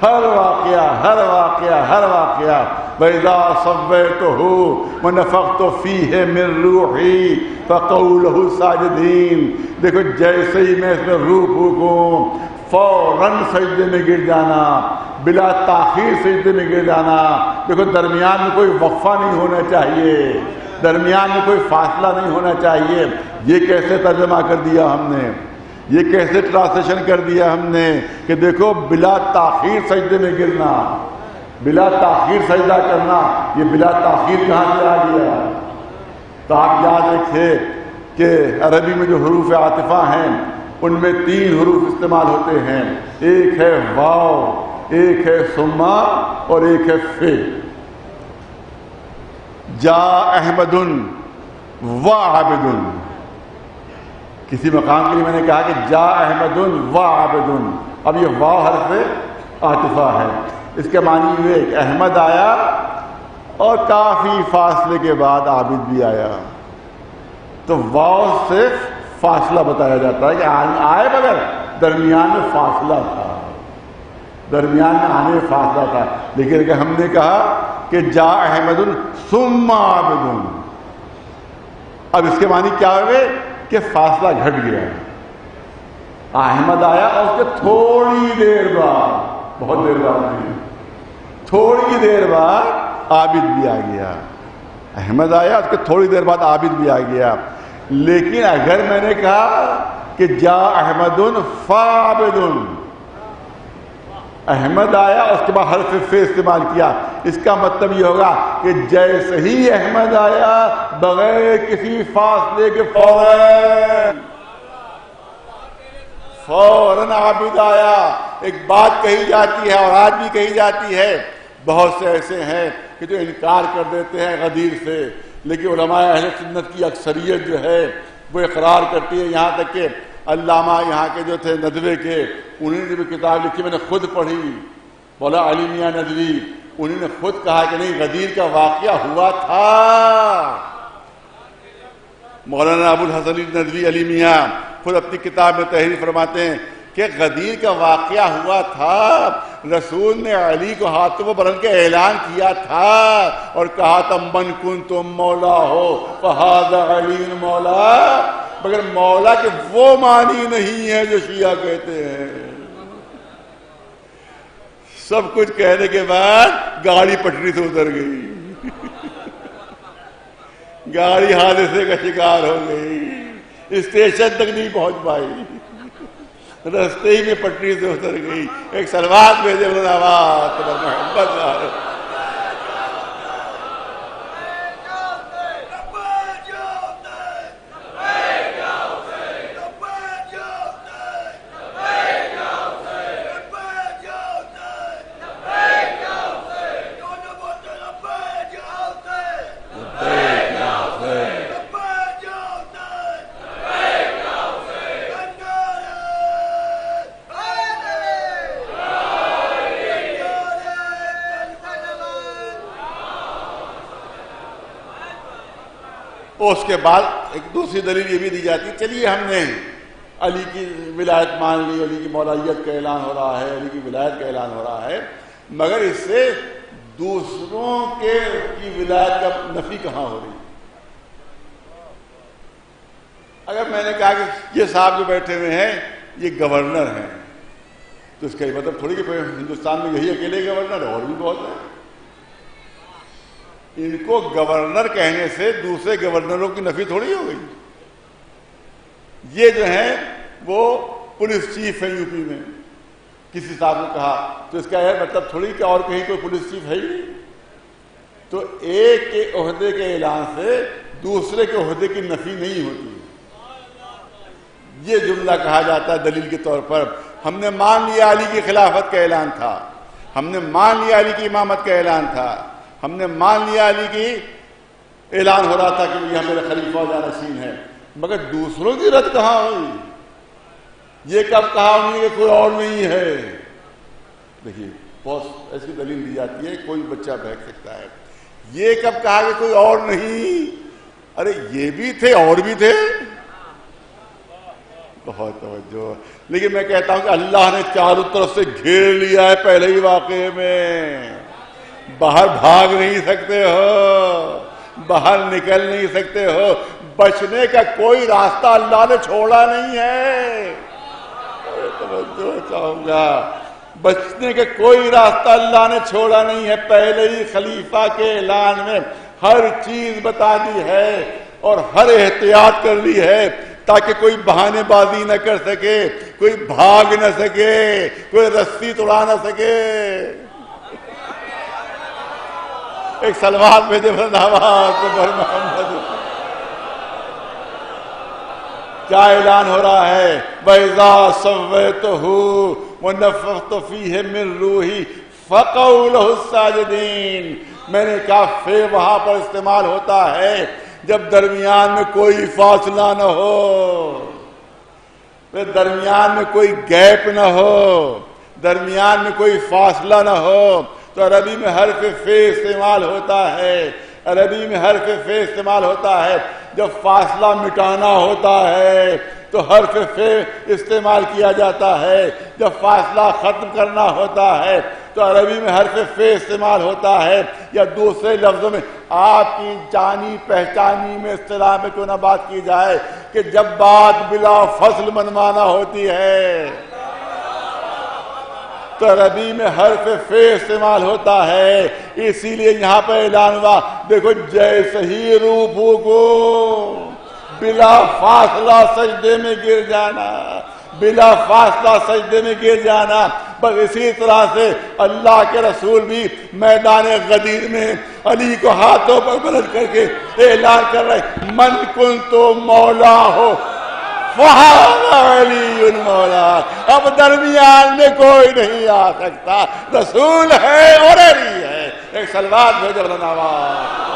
ہر واقعہ ہر واقعہ ہر واقعہ وَإِذَا صَوَّيْتُهُ وَنَفَخْتُ فِيهِ مِن رُّوحِي فَقَعُوا لَهُ سَاجِدِينَ۔ دیکھو جیسے ہی میں اس میں روح پھونکوں فوراً سجدے میں گر جانا، بلا تاخیر سجدے میں گر جانا۔ دیکھو درمیان میں کوئی وقفہ نہیں ہونا چاہیے، درمیان میں کوئی فاصلہ نہیں ہونا چاہیے۔ یہ کیسے ترجمہ کر دیا ہم نے، یہ کیسے ٹرانسلیشن کر دیا ہم نے کہ دیکھو بلا تاخیر سجدے میں گرنا، بلا تاخیر سجدہ کرنا، یہ بلا تاخیر کہاں سے آ گیا؟ تو آپ یاد رکھیں کہ عربی میں جو حروف عاطفہ ہیں ان میں 3 حروف استعمال ہوتے ہیں، ایک ہے واو، ایک ہے ثم اور ایک ہے فے۔ جا احمد و عابد، کسی مقام کے لیے میں نے کہا کہ جا احمد و عابد، اب یہ واو حرف عاطفہ ہے، اس کے معنی ہوئے کہ احمد آیا اور کافی فاصلے کے بعد عابد بھی آیا، تو واو سے فاصلہ بتایا جاتا ہے کہ آئے مگر درمیان میں فاصلہ تھا، درمیان میں آنے میں فاصلہ تھا۔ لیکن اگر ہم نے کہا کہ جا احمد ثم عابد، اب اس کے معنی کیا ہوئے کہ فاصلہ گھٹ گیا، احمد آیا اور اس کے تھوڑی دیر بعد، بہت دیر بعد نہیں، تھوڑی دیر بعد عابد بھی آ گیا۔ احمد آیا اس کے تھوڑی دیر بعد عابد بھی آ گیا۔ لیکن اگر میں نے کہا کہ جا احمد فعابد، احمد آیا اس کے بعد حرف فے استعمال کیا، اس کا مطلب یہ ہوگا کہ جیسے ہی احمد آیا بغیر کسی فاصلے کے فوراً عابد آیا۔ ایک بات کہی جاتی ہے اور آج بھی کہی جاتی ہے، بہت سے ایسے ہیں کہ جو انکار کر دیتے ہیں غدیر سے، لیکن علماء اہل سنت کی اکثریت جو ہے وہ اقرار کرتی ہے، یہاں تک کہ علامہ یہاں کے جو تھے ندوے کے، انہوں نے بھی کتاب لکھی، میں نے خود پڑھی، مولا علی میاں ندوی، انہوں نے خود کہا کہ نہیں غدیر کا واقعہ ہوا تھا، مولانا ابو الحسن ندوی علی میاں خود اپنی کتاب میں تحریر فرماتے ہیں کہ غدیر کا واقعہ ہوا تھا، رسول نے علی کو ہاتھوں بلند کے اعلان کیا تھا اور کہا تھا من کنتم مولا ہو فہذا علی مولا، مگر مولا کے وہ معنی نہیں ہے جو شیعہ کہتے ہیں۔ سب کچھ کہنے کے بعد گاڑی پٹری سے اتر گئی، گاڑی حادثے کا شکار ہو گئی، اسٹیشن تک نہیں پہنچ پائی، رستے ہی میں پٹری سے اتر گئی۔ ایک سلوات بھیجے محمد اس کے بعد ایک دوسری دلیل یہ بھی دی جاتی ہے، چلیے ہم نے علی کی ولایت مان لی، علی کی مولائیت کا اعلان ہو رہا ہے، علی کی ولایت کا اعلان ہو رہا ہے، مگر اس سے دوسروں کی ولایت کا نفی کہاں ہو رہی؟ اگر میں نے کہا کہ یہ صاحب جو بیٹھے ہوئے ہیں یہ گورنر ہیں، تو اس کا یہ مطلب تھوڑی کہ ہندوستان میں یہی اکیلے گورنر ہے، اور بھی بہت ہیں۔ ان کو گورنر کہنے سے دوسرے گورنروں کی نفی تھوڑی ہو گئی۔ یہ جو ہیں وہ پولیس چیف ہے یو پی میں، کسی صاحب نے کہا تو اس کا یہ مطلب تھوڑی کہ اور کہیں کوئی پولیس چیف ہے ہی۔ تو ایک کے عہدے کے اعلان سے دوسرے کے عہدے کی نفی نہیں ہوتی۔ یہ جملہ کہا جاتا ہے دلیل کے طور پر، ہم نے مان لیا علی کی خلافت کا اعلان تھا، ہم نے مان لیا علی کی امامت کا اعلان تھا، ہم نے مان لیا علی کی اعلان ہو رہا تھا کہ یہ میرا خلیفہ و جانشین ہے، مگر دوسروں کی رد کہاں ہوئی؟ یہ کب کہا انہوں نے کہ کوئی اور نہیں ہے؟ دیکھیے بہت ایسی دلیل دی جاتی ہے، کوئی بچہ بہک سکتا ہے۔ یہ کب کہا کہ کوئی اور نہیں؟ ارے یہ بھی تھے اور بھی تھے، بہت توجہ۔ لیکن میں کہتا ہوں کہ اللہ نے چاروں طرف سے گھیر لیا ہے پہلے ہی واقعے میں، باہر بھاگ نہیں سکتے ہو، باہر نکل نہیں سکتے ہو، بچنے کا کوئی راستہ اللہ نے چھوڑا نہیں ہے۔ توجہ چاہوں گا، بچنے کا کوئی راستہ اللہ نے چھوڑا نہیں ہے، پہلے ہی خلیفہ کے اعلان میں ہر چیز بتا دی ہے اور ہر احتیاط کر لی ہے تاکہ کوئی بہانے بازی نہ کر سکے، کوئی بھاگ نہ سکے، کوئی رسی توڑا نہ سکے۔ ایک سلوات بھیجے محمد۔ کیا اعلان ہو رہا ہے؟ وَإِذَا سَوَّيْتُهُ وَنَفَخْتُ فِيهِ مِن رُوحِي فَقَعُوا لَهُ السَّاجِدِينَ۔ میں نے کہا فے وہاں پر استعمال ہوتا ہے جب درمیان میں کوئی فاصلہ نہ ہو، درمیان میں کوئی گیپ نہ ہو، درمیان میں کوئی فاصلہ نہ ہو، تو عربی میں حرف فے استعمال ہوتا ہے۔ عربی میں حرف فے استعمال ہوتا ہے جب فاصلہ مٹانا ہوتا ہے تو حرف فے استعمال کیا جاتا ہے، جب فاصلہ ختم کرنا ہوتا ہے تو عربی میں حرف فے استعمال ہوتا ہے، یا دوسرے لفظوں میں آپ کی جانی پہچانی میں اصطلاح میں کیوں نہ بات کی جائے کہ جب بات بلا فصل منوانا ہوتی ہے تو عربی میں حرف فے استعمال ہوتا ہے۔ اسی لیے یہاں پہ اعلان ہوا، دیکھو جیسے ہی روبو کو بلا فاصلہ سجدے میں گر جانا، بلا فاصلہ سجدے میں گر جانا، بس اسی طرح سے اللہ کے رسول بھی میدان غدیر میں علی کو ہاتھوں پر بلند کر کے اعلان کر رہے، من کنت مولا ہو فہذا علی مولا۔ اب درمیان میں کوئی نہیں آ سکتا، رسول ہے اور علی ہے۔ ایک سلوات بھیجو نواز۔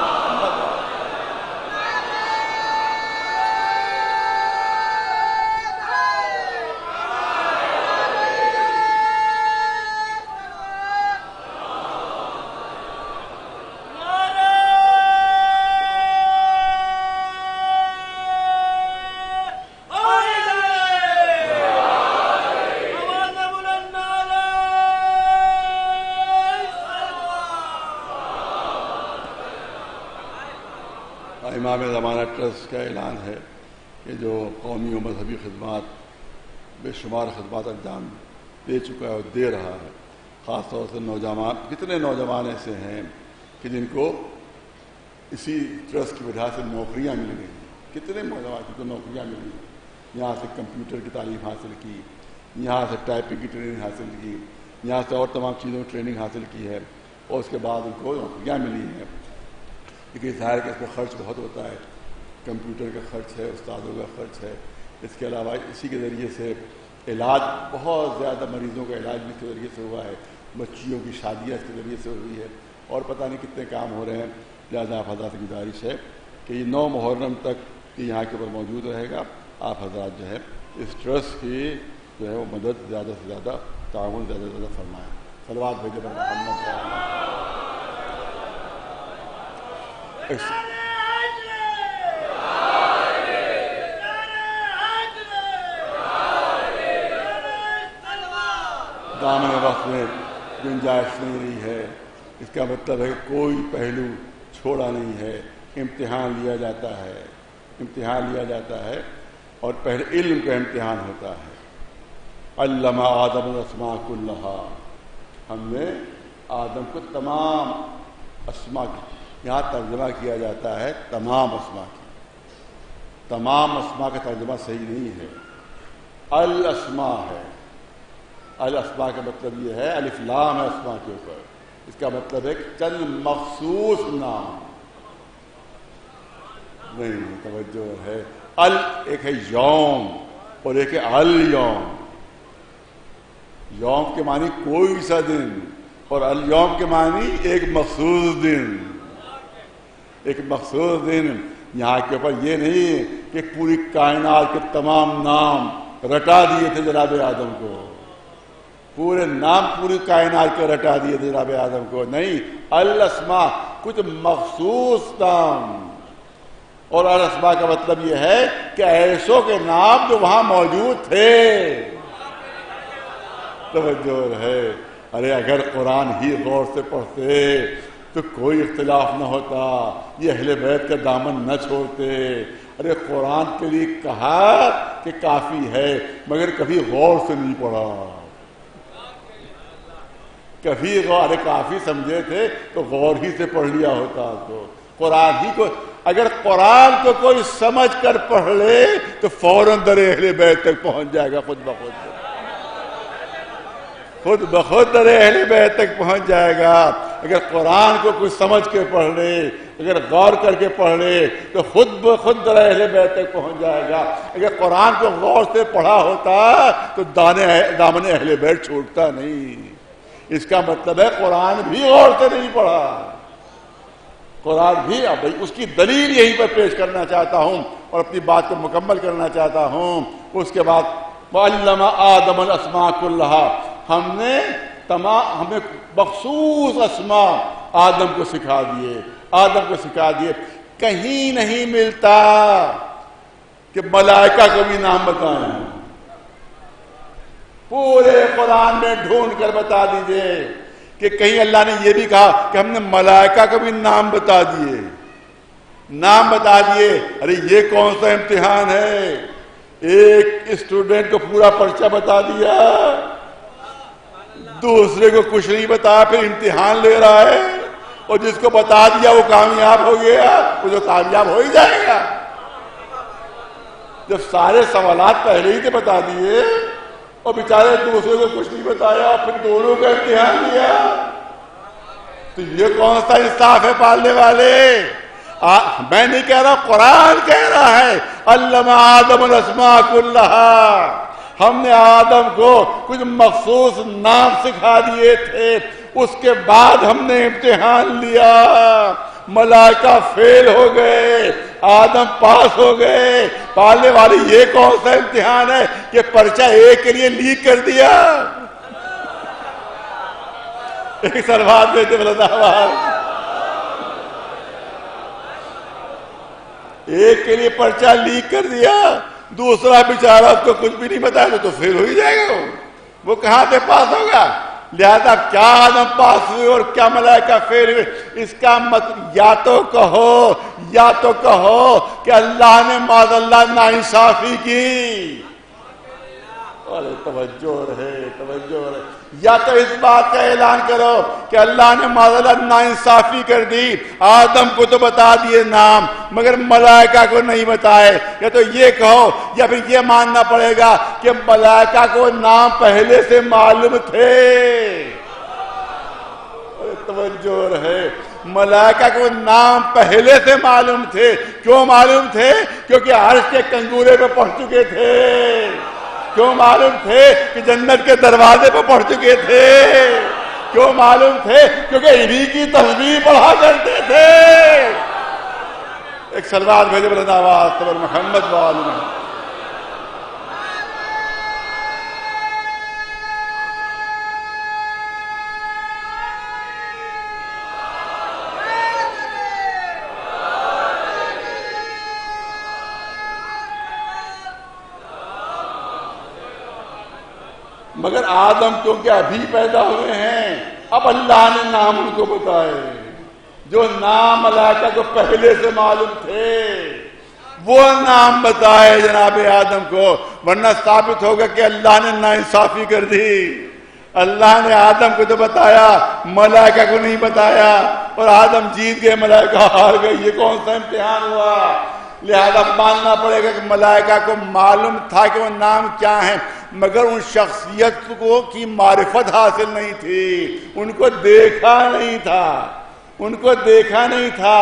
امام زمانہ ٹرسٹ کا اعلان ہے کہ جو قومی و مذہبی خدمات بے شمار خدمات انجام دے چکا ہے اور دے رہا ہے، خاص طور سے نوجوان، کتنے نوجوان ایسے ہیں کہ جن کو اسی ٹرسٹ کی وجہ سے نوکریاں مل گئی، کتنے نوجوان کو نوکریاں مل گئی، یہاں سے کمپیوٹر کی تعلیم حاصل کی، یہاں سے ٹائپنگ کی ٹریننگ حاصل کی، یہاں سے اور تمام چیزوں کی ٹریننگ حاصل کی ہے، اور اس کے بعد ان کو نوکریاں ملی ہیں۔ لیکن ظاہر کہ اس میں خرچ بہت ہوتا ہے، کمپیوٹر کا خرچ ہے، استادوں کا خرچ ہے، اس کے علاوہ اسی کے ذریعے سے علاج، بہت زیادہ مریضوں کا علاج بھی اس کے ذریعے سے ہوا ہے، بچیوں کی شادیاں اس کے ذریعے سے ہوئی ہے، اور پتہ نہیں کتنے کام ہو رہے ہیں۔ لہٰذا آپ حضرات کی گزارش ہے کہ یہ 9 محرم تک یہاں کے اوپر موجود رہے گا۔ آپ حضرات جو ہے اس ٹرسٹ کی جو ہے وہ مدد زیادہ سے زیادہ، تعاون زیادہ سے زیادہ فرمائیں۔ صلوات بھیجے پر محمد صلی اللہ علیہ وسلم۔ دامن وقت میں گنجائش نہیں رہی ہے، اس کا مطلب ہے کہ کوئی پہلو چھوڑا نہیں ہے، امتحان لیا جاتا ہے، امتحان لیا جاتا ہے، اور پہلے علم کا امتحان ہوتا ہے۔ علم آدم الاسماء کلھا، ہم نے آدم کو تمام اسماء کی، یہاں ترجمہ کیا جاتا ہے تمام اسماء کی، تمام اسماء کا ترجمہ صحیح نہیں ہے، الاسماء ہے۔ الاسماء کا مطلب یہ ہے، الف لام ہے اسماء کے اوپر، اس کا مطلب ہے کہ چند مخصوص نام نہیں، توجہ ہے۔ ال ایک ہے یوم اور ایک ہے الیوم، یوم کے معنی کوئی سا دن، اور الیوم کے معنی ایک مخصوص دن، ایک مخصوص دن۔ یہاں کے اوپر یہ نہیں کہ پوری کائنات کے تمام نام رٹا دیے تھے جناب آدم کو، پورے نام پوری کائنات کے رٹا دیے تھے جناب آدم کو، نہیں، الاسماء کچھ مخصوص نام، اور الاسماء کا مطلب یہ ہے کہ ایسوں کے نام جو وہاں موجود تھے۔ توجہ ہے، ارے اگر قرآن ہی غور سے پڑھتے تو کوئی اختلاف نہ ہوتا، یہ اہل بیت کا دامن نہ چھوڑتے۔ ارے قرآن کے لیے کہا کہ کافی ہے، مگر کبھی غور سے نہیں پڑھا، کبھی غور، ارے کافی سمجھے تھے تو غور ہی سے پڑھ لیا ہوتا۔ تو قرآن ہی کو، اگر قرآن کو کوئی سمجھ کر پڑھ لے تو فوراً در اہل بیت تک پہنچ جائے گا، خود بخود، خود بخود در اہل بیت تک پہنچ جائے گا۔ اگر قرآن کو کوئی سمجھ کے پڑھ لے، اگر غور کر کے پڑھ لے تو خود بخود در اہل بیت تک پہنچ جائے گا۔ اگر قرآن کو غور سے پڑھا ہوتا تو دامن اہل بیت چھوٹتا نہیں۔ اس کا مطلب ہے قرآن بھی غور سے نہیں پڑھا، قرآن بھی، اب اس کی دلیل یہیں پر پیش کرنا چاہتا ہوں اور اپنی بات کو مکمل کرنا چاہتا ہوں۔ اس کے بعد وَعَلَّمَ آدَمَ الْأَسْمَاءَ كُلَّهَا، ہمیں مخصوص اسماء آدم کو سکھا دیے، آدم کو سکھا دیے۔ کہیں نہیں ملتا کہ ملائکہ کو بھی نام بتائیں، پورے قرآن میں ڈھونڈ کر بتا دیجئے کہ کہیں اللہ نے یہ بھی کہا کہ ہم نے ملائکہ کو بھی نام بتا دیے، نام بتا دیے۔ ارے یہ کون سا امتحان ہے؟ ایک اسٹوڈنٹ کو پورا پرچہ بتا دیا، دوسرے کو کچھ نہیں بتایا، پھر امتحان لے رہا ہے، اور جس کو بتا دیا وہ کامیاب ہو گیا، وہ جو کامیاب ہو ہی جائے گا۔ جب سارے سوالات پہلے ہی سے بتا دیے اور بیچارے دوسرے کو کچھ نہیں بتایا، پھر دونوں کا امتحان لیا، تو یہ کون سا انصاف ہے پالنے والے؟ میں نہیں کہہ رہا، قرآن کہہ رہا ہے علم آدم الاسماء کلھا، ہم نے آدم کو کچھ مخصوص نام سکھا دیے تھے، اس کے بعد ہم نے امتحان لیا، ملائکہ فیل ہو گئے، آدم پاس ہو گئے۔ پالنے والے یہ کون سا امتحان ہے کہ پرچہ ایک کے لیے لیک کر دیا؟ ایک سلوات دیتے بلداوار، ایک کے لیے پرچہ لیک کر دیا، دوسرا بیچارہ اس کو کچھ بھی نہیں بتایا تو فیل ہو ہی جائے گا، وہ کہاں سے پاس ہوگا؟ لہذا کیا آدم پاس ہوئے اور کیا ملائکہ فیل ہوئے، اس کا مطلب یا تو کہو کہ اللہ نے معاذ اللہ ناانصافی کی، اور توجہ رہے، یا تو اس بات کا اعلان کرو کہ اللہ نے معاذ اللہ ناانصافی کر دی، آدم کو تو بتا دیے نام مگر ملائکہ کو نہیں بتائے، یا تو یہ کہو یا پھر یہ ماننا پڑے گا کہ ملائکہ کو نام پہلے سے معلوم تھے، توجہ رہے، ملائکہ کو نام پہلے سے معلوم تھے، کیوں معلوم تھے؟ کیونکہ عرش کے کنگورے پہ پہنچ چکے تھے، کیوں معلوم تھے؟ کہ جنت کے دروازے پہ پہنچ چکے تھے، کیوں معلوم تھے؟ کیونکہ انہی کی تسبیح پڑھا کرتے تھے۔ ایک صلوات بھیجو بلند آواز پر محمد و آل محمد۔ مگر آدم کیونکہ ابھی پیدا ہوئے ہیں، اب اللہ نے نام ان کو بتائے، جو نام ملائکہ کو پہلے سے معلوم تھے وہ نام بتائے جناب آدم کو، ورنہ ثابت ہوگا کہ اللہ نے ناانصافی کر دی۔ اللہ نے آدم کو تو بتایا، ملائکہ کو نہیں بتایا، اور آدم جیت گئے، ملائکہ ہار گئے، یہ کون سا امتحان ہوا؟ لہذا ماننا پڑے گا کہ ملائکہ کو معلوم تھا کہ وہ نام کیا ہیں، مگر ان شخصیت کو کی معرفت حاصل نہیں تھی، ان کو دیکھا نہیں تھا۔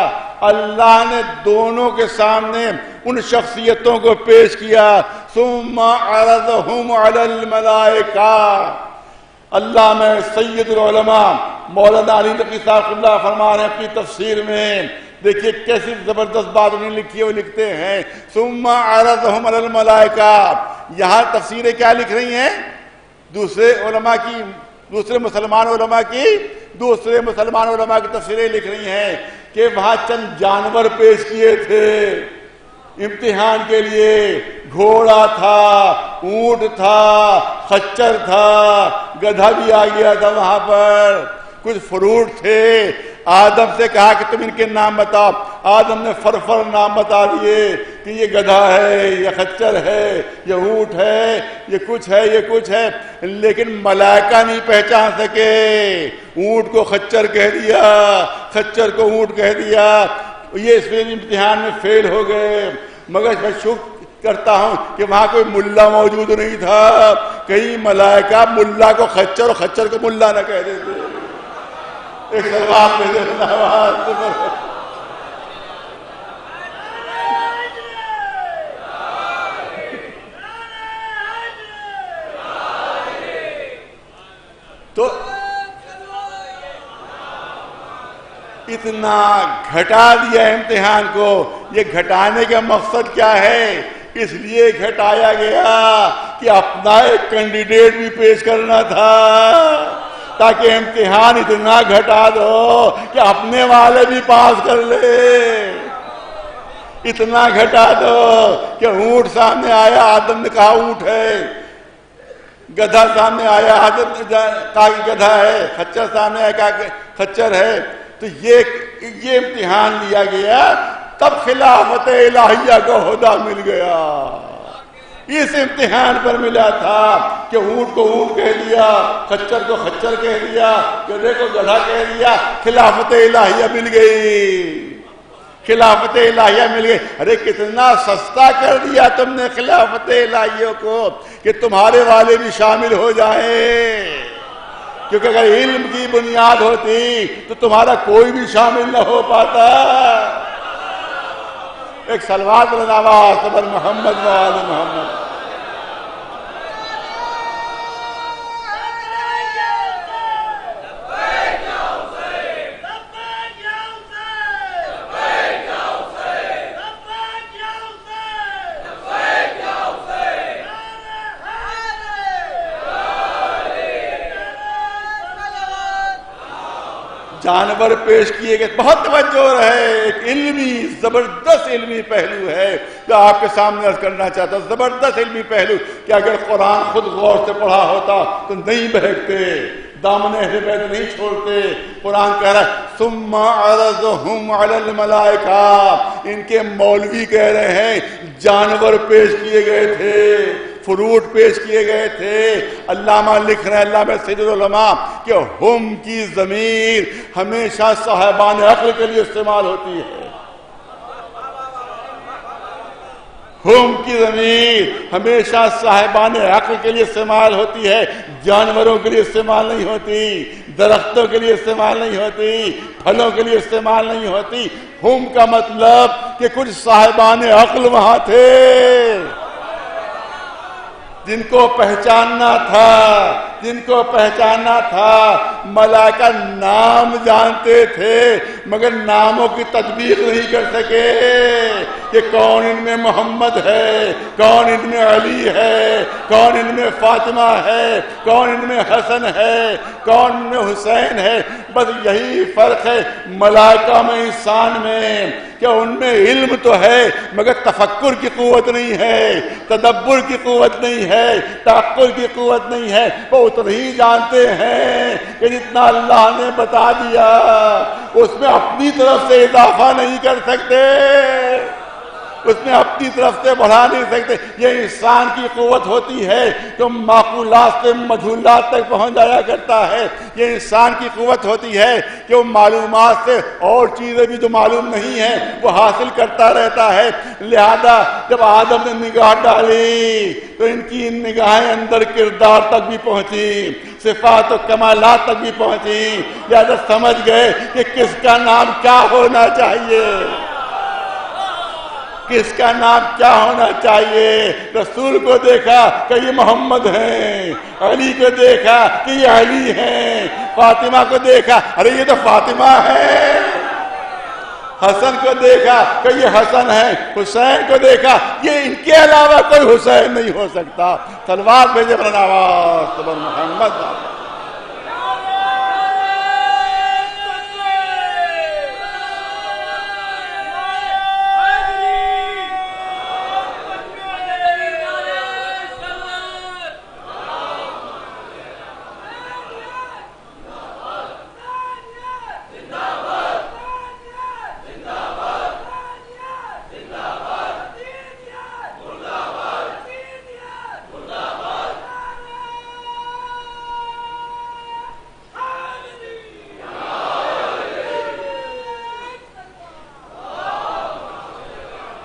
اللہ نے دونوں کے سامنے ان شخصیتوں کو پیش کیا، ثم عرضهم علی الملائکہ۔ اللہ میں سید العلماء مولانا علی نقوی صاحب اللہ فرما رہے ہیں اپنی تفسیر میں، دیکھیے کیسی زبردست بات انہوں نے لکھی ہے، وہ لکھتے ہیں ثم عرضهم علی الملائکہ۔ یہاں تفسیریں کیا لکھ رہی ہیں؟ دوسرے مسلمان علماء کی تفسیریں لکھ رہی ہیں کہ وہاں چند جانور پیش کیے تھے امتحان کے لیے، گھوڑا تھا، اونٹ تھا، خچر تھا، گدھا بھی آ گیا تھا، وہاں پر کچھ فروٹ تھے۔ آدم سے کہا کہ تم ان کے نام بتاؤ، آدم نے فرفر نام بتا دیے کہ یہ گدھا ہے، یہ خچر ہے، یہ اونٹ ہے، یہ کچھ ہے، لیکن ملائکہ نہیں پہچان سکے۔ اونٹ کو خچر کہہ دیا، خچر کو اونٹ کہہ دیا، یہ اس امتحان میں فیل ہو گئے۔ مگر میں شکر کرتا ہوں کہ وہاں کوئی ملا موجود نہیں تھا، کہیں ملائکہ ملا کو خچر اور خچر کو ملا نہ کہہ دیتے۔ ایک سلوات میں دیکھنا تو اتنا گھٹا دیا امتحان کو۔ یہ گھٹانے کا مقصد کیا ہے؟ اس لیے گھٹایا گیا کہ اپنا ایک کینڈیڈیٹ بھی پیش کرنا تھا، تاکہ امتحان اتنا گھٹا دو کہ اپنے والے بھی پاس کر لے۔ اتنا گھٹا دو کہ اونٹ سامنے آیا، آدم نے کہا اونٹ ہے، گدھا سامنے آیا، آدم نے کہا کہ گدھا ہے، خچر سامنے آیا، کہا کہ خچر ہے۔ تو یہ امتحان لیا گیا، تب خلافت الہیہ کو عہدہ مل گیا۔ اس امتحان پر ملا تھا کہ اونٹ کو اونٹ کہہ دیا، خچر کو خچر کہہ دیا، گدھے کو گدھا کہہ دیا، خلافت الہیہ مل گئی، خلافت الہیہ مل گئی۔ ارے کتنا سستا کر دیا تم نے خلافت الہیہ کو کہ تمہارے والے بھی شامل ہو جائیں، کیونکہ اگر علم کی بنیاد ہوتی تو تمہارا کوئی بھی شامل نہ ہو پاتا۔ ایک صلوات آواز پر محمد و آل محمد۔ جانور پیش کیے گئے، بہت توجہ رہے، ایک علمی زبردست علمی پہلو ہے جو آپ کے سامنے عرض کرنا چاہتا ہوں، زبردست علمی پہلو کہ اگر قرآن خود غور سے پڑھا ہوتا تو نہیں بہکتے، دامن اہل بیت نہیں چھوڑتے. قرآن کہہ رہا ہے ثم عرضهم علی الملائکہ، ان کے مولوی کہہ رہے ہیں جانور پیش کیے گئے تھے، فروٹ پیش کیے گئے تھے. علامہ لکھ رہے ہیں، علامہ سید العلماء، کہ ہم کی ضمیر ہمیشہ صاحبان عقل کے لیے استعمال ہوتی ہے. ہم کی ضمیر ہمیشہ صاحبان عقل کے لیے استعمال ہوتی ہے، جانوروں کے لیے استعمال نہیں ہوتی، درختوں کے لیے استعمال نہیں ہوتی، پھلوں کے لیے استعمال نہیں ہوتی. ہم کا مطلب کہ کچھ صاحبان عقل وہاں تھے جن کو پہچاننا تھا. ملائکہ نام جانتے تھے مگر ناموں کی تطبیق نہیں کر سکے کہ کون ان میں محمد ہے، کون ان میں علی ہے، کون ان میں فاطمہ ہے، کون ان میں حسن ہے، کون ان میں حسین ہے. بس یہی فرق ہے ملائکہ میں انسان میں، کہ ان میں علم تو ہے مگر تفکر کی قوت نہیں ہے، تدبر کی قوت نہیں ہے، تعقل کی قوت نہیں ہے. وہ اتنا ہی جانتے ہیں کہ جتنا اللہ نے بتا دیا، اس میں اپنی طرف سے اضافہ نہیں کر سکتے، اس میں اپنی طرف سے بڑھا نہیں سکتے. یہ انسان کی قوت ہوتی ہے جو معقولات سے مجہولات تک پہنچ جایا کرتا ہے. یہ انسان کی قوت ہوتی ہے کہ وہ معلومات سے اور چیزیں بھی جو معلوم نہیں ہیں وہ حاصل کرتا رہتا ہے. لہذا جب آدم نے نگاہ ڈالی تو ان کی نگاہیں اندر کردار تک بھی پہنچی، صفات و کمالات تک بھی پہنچی. لہذا سمجھ گئے کہ کس کا نام کیا ہونا چاہیے، کس کا نام کیا ہونا چاہیے. رسول کو دیکھا کہ یہ محمد ہیں، علی کو دیکھا کہ یہ علی ہیں، فاطمہ کو دیکھا ارے یہ تو فاطمہ ہے، حسن کو دیکھا کہ یہ حسن ہے، حسین کو دیکھا یہ ان کے علاوہ کوئی حسین نہیں ہو سکتا. تلوار بھیجے بنا آواز تو محمد.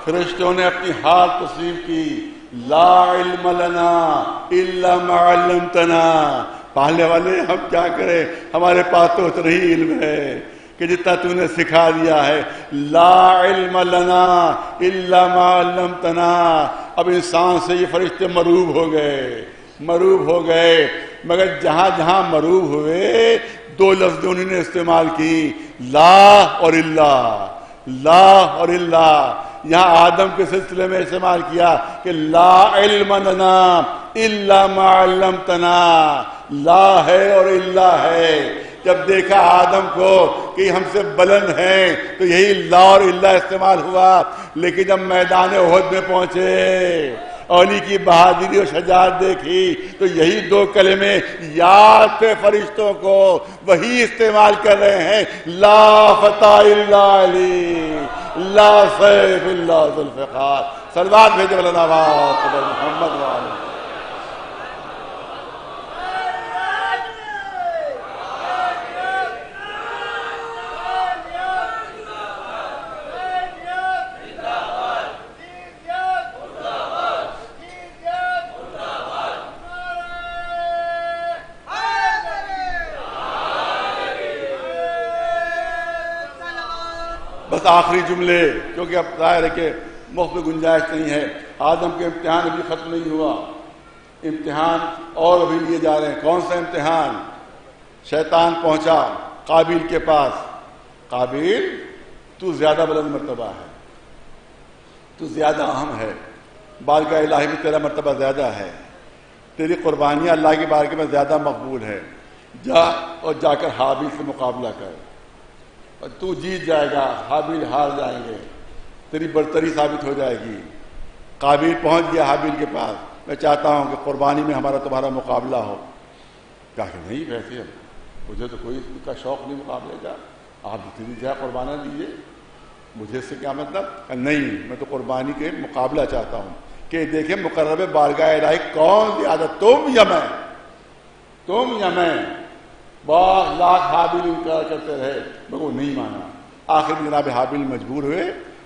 فرشتوں نے اپنی حال تسلیم کی، لا علم لنا الا ما علمتنا. پہلے والے ہم کیا کریں، ہمارے پاس تو اتنا ہی علم ہے کہ جتنا تو نے سکھا دیا ہے. لا علم لنا الا ما علمتنا. اب انسان سے یہ فرشتے مروب ہو گئے مگر جہاں جہاں مروب ہوئے دو لفظ انہوں نے استعمال کی، لا اور اللہ. لا اور اللہ یہاں آدم کے سلسلے میں استعمال کیا کہ لا علم لنا الا ما علمتنا. لا ہے اور اللہ ہے. جب دیکھا آدم کو کہ ہم سے بلند ہیں تو یہی لا اور اللہ استعمال ہوا. لیکن جب میدان احد میں پہنچے، علی کی بہادری اور شجاعت دیکھی تو یہی دو کلمے یاد تھے فرشتوں کو، وہی استعمال کر رہے ہیں. لا فتح الا علی، لا سیف الا ذوالفقار. صلوات بھیجے مولانا محمد وعلی. بس آخری جملے، کیونکہ اب ظاہر ہے کہ مفت گنجائش نہیں ہے. آدم کے امتحان ابھی ختم نہیں ہوا، امتحان اور ابھی لیے جا رہے ہیں. کون سا امتحان؟ شیطان پہنچا قابیل کے پاس. قابیل تو زیادہ بلند مرتبہ ہے، تو زیادہ اہم ہے، بارگاہ الہی میں تیرا مرتبہ زیادہ ہے، تیری قربانیاں اللہ کی بارگاہ میں زیادہ مقبول ہے. جا اور جا کر حابیل سے مقابلہ کر، اور تو جیت جائے گا، حابیل ہار جائیں گے، تیری برتری ثابت ہو جائے گی. قابیل پہنچ گیا حابیل کے پاس. میں چاہتا ہوں کہ قربانی میں ہمارا تمہارا مقابلہ ہو. کہا کہ نہیں، ویسے مجھے تو کوئی اس کا شوق نہیں مقابلے کا، آپ جتنی چاہے قربانہ دیجیے، مجھے اس سے کیا مطلب؟ نہیں، میں تو قربانی کے مقابلہ چاہتا ہوں کہ دیکھیں مقرب بارگاہ الہی کون زیادہ، تم یا میں، تم یا میں۔ بہت لاکھ حابیل انکار کرتے رہے مگر وہ نہیں مانا، آخر جناب حابیل مجبور ہوئے۔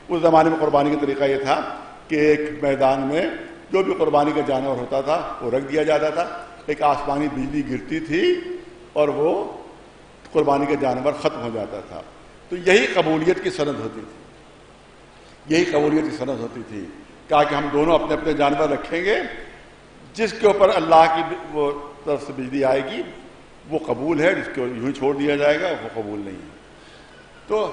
اس زمانے میں قربانی کا طریقہ یہ تھا کہ ایک میدان میں جو بھی قربانی کا جانور ہوتا تھا وہ رکھ دیا جاتا تھا، ایک آسمانی بجلی گرتی تھی اور وہ قربانی کا جانور ختم ہو جاتا تھا۔ تو یہی قبولیت کی سند ہوتی تھی، یہی قبولیت کی سند ہوتی تھی، کہا کہ ہم دونوں اپنے اپنے جانور رکھیں گے، جس کے اوپر اللہ کی وہ طرف سے بجلی آئے گی وہ قبول ہے، جس کو یوں ہی چھوڑ دیا جائے گا وہ قبول نہیں ہے۔ تو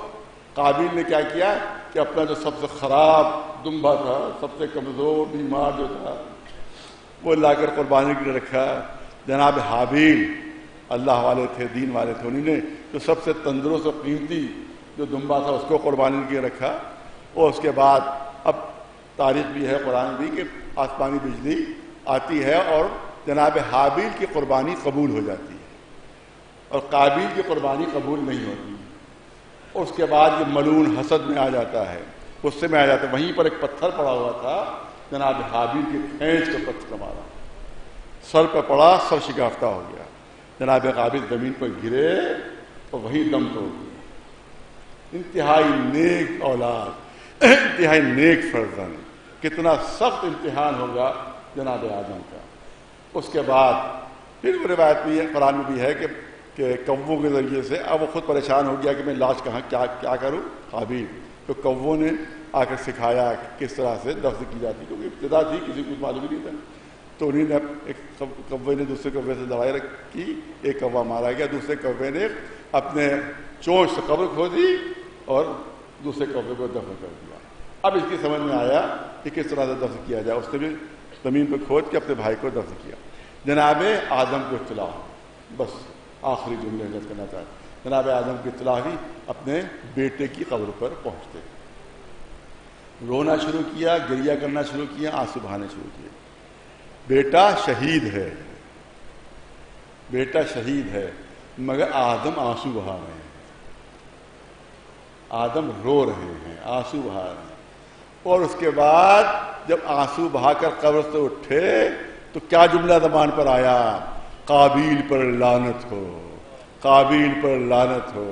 قابیل نے کیا کیا کہ اپنا جو سب سے خراب دمبا تھا، سب سے کمزور بیمار جو تھا، وہ لا کر قربانی کے لیے رکھا۔ جناب حابیل اللہ والے تھے، دین والے تھے، انہوں نے جو سب سے تندرست اور قیمتی جو دمبا تھا اس کو قربانی کے لیے رکھا۔ اور اس کے بعد اب تاریخ بھی ہے، قرآن بھی، کہ آسمانی بجلی آتی ہے اور جناب حابیل کی قربانی قبول ہو جاتی ہے اور قابیل کی قربانی قبول نہیں ہوتی، اور اس کے بعد یہ ملعون حسد میں آ جاتا ہے، غصے میں آ جاتا ہے۔ وہیں پر ایک پتھر پڑا ہوا تھا، جناب حابیل کے کھینچ کے پتھر مارا، سر پہ پڑا، سر شکافتہ ہو گیا۔ جناب قابیل زمین پر گرے اور وہیں دم توڑ گیا۔ انتہائی نیک اولاد، انتہائی نیک فرزند، کتنا سخت امتحان ہوگا جناب آدم کا۔ اس کے بعد پھر وہ روایت بھی ہے، قرآن میں بھی ہے کہ کووں کے ذریعے سے اب وہ خود پریشان ہو گیا کہ میں لاش کہاں کیا کروں قابیل، تو کووں نے آ کر سکھایا کہ کس طرح سے دفن کی جاتی، کیونکہ ابتدا تھی، کسی کو معلوم نہیں تھا۔ تو انہیں نے ایک کوے نے دوسرے کوے سے لڑائی کی، ایک کوا مارا گیا، دوسرے کوے نے اپنے چونچ سے قبر کھودی اور دوسرے کوے کو دفن کر دیا۔ اب اس کی سمجھ میں آیا کہ کس طرح سے دفن کیا جائے، اس نے بھی زمین پہ کھود کے اپنے بھائی کو دفن کیا۔ جناب آدم کو اطلاع، بس آخری جملے حضرت کرنا چاہتا، جناب آدم کی اطلاع ہوئی، اپنے بیٹے کی قبر پر پہنچتے، رونا شروع کیا، گریہ کرنا شروع کیا، آنسو بہانے شروع کیے۔ بیٹا شہید ہے، بیٹا شہید ہے، مگر آدم آنسو بہا رہے ہیں، آدم رو رہے ہیں، آنسو بہا رہے ہیں۔ اور اس کے بعد جب آنسو بہا کر قبر سے اٹھے تو کیا جملہ زبان پر آیا؟ قابیل پر لعنت ہو، قابیل پر لعنت ہو،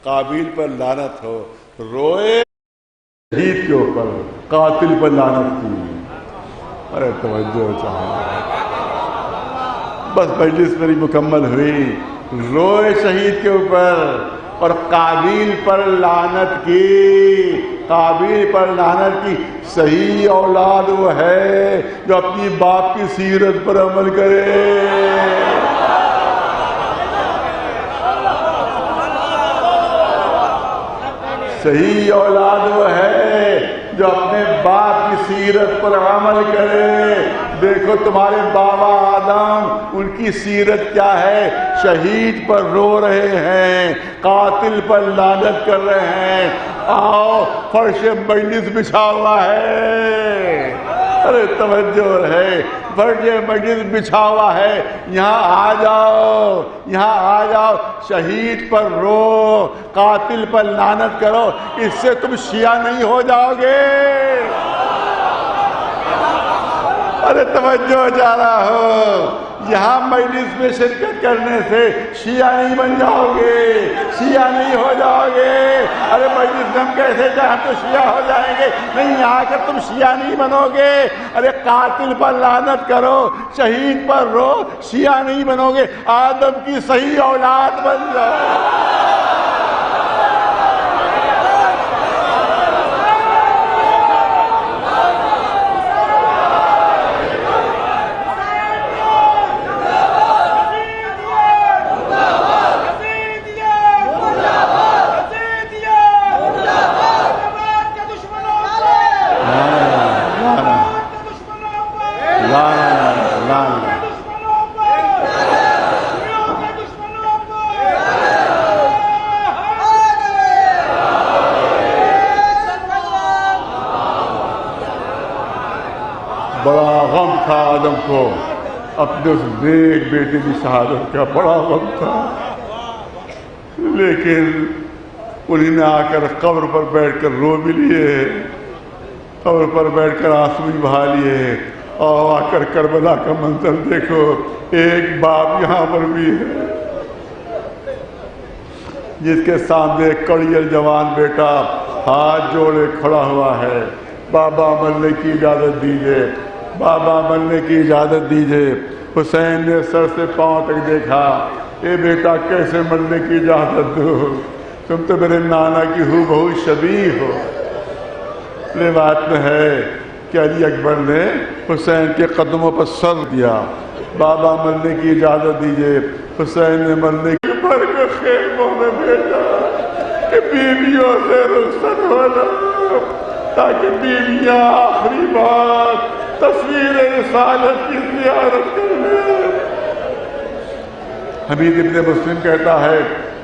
قابیل پر لعنت ہو۔ روئے شہید کے اوپر، قاتل پر لعنت کی۔ ارے توجہ چاہیے، بس مجلس میری مکمل ہوئی، روئے شہید کے اوپر اور قابیل پر لعنت کی، قابیل پر لعنت کی۔ صحیح اولاد وہ ہے جو اپنی باپ کی سیرت پر عمل کرے۔ صحیح اولاد وہ ہے جو اپنے باپ کی سیرت پر عمل کرے۔ دیکھو تمہارے بابا آدم، ان کی سیرت کیا ہے؟ شہید پر رو رہے ہیں، قاتل پر لعنت کر رہے ہیں۔ آؤ فرش مجلس بچھا ہوا ہے، ارے توجہ ہے، فرش مجلس بچھا ہوا ہے، یہاں آ جاؤ، یہاں آ جاؤ، شہید پر رو، قاتل پر لعنت کرو، اس سے تم شیعہ نہیں ہو جاؤ گے۔ ارے توجہ جا رہا ہو، یہاں مجلس میں شرکت کرنے سے شیعہ نہیں بن جاؤ گے، شیعہ نہیں ہو جاؤ گے۔ ارے مجلس میں ہم کیسے جائیں، ہم تو شیعہ ہو جائیں گے، نہیں آ کر تم شیعہ نہیں بنو گے۔ ارے قاتل پر لعنت کرو، شہید پر رو، شیعہ نہیں بنو گے، آدم کی صحیح اولاد بن جاؤ۔ بڑا غم تھا آدم کو، اپنے اس نیک بیٹے کی شہادت کا بڑا غم تھا، لیکن انہیں نے آ کر قبر پر بیٹھ کر رو بھی لیے، قبر پر بیٹھ کر آنسو بھی بہا لیے، اور آ کر کربلا کا منظر دیکھو، ایک باپ یہاں پر بھی ہے جس کے سامنے ایک کڑیل جوان بیٹا ہاتھ جوڑے کھڑا ہوا ہے، بابا ملنے کی اجازت دیجیے، بابا ملنے کی اجازت دیجیے۔ حسین نے سر سے پاؤں تک دیکھا، اے بیٹا کیسے ملنے کی اجازت دو، تم تو میرے نانا کی ہو بہو شبیہ ہو۔ روایت میں ہے کہ علی اکبر نے حسین کے قدموں پر سر دیا، بابا ملنے کی اجازت دیجیے۔ حسین نے ملنے کی بھر کے خیموں میں بھیجا کہ بیویوں سے رخصت ہونا، تاکہ بیویاں آخری بار تصویر رسالت کی زیارت کریں۔ حمید ابن مسلم کہتا ہے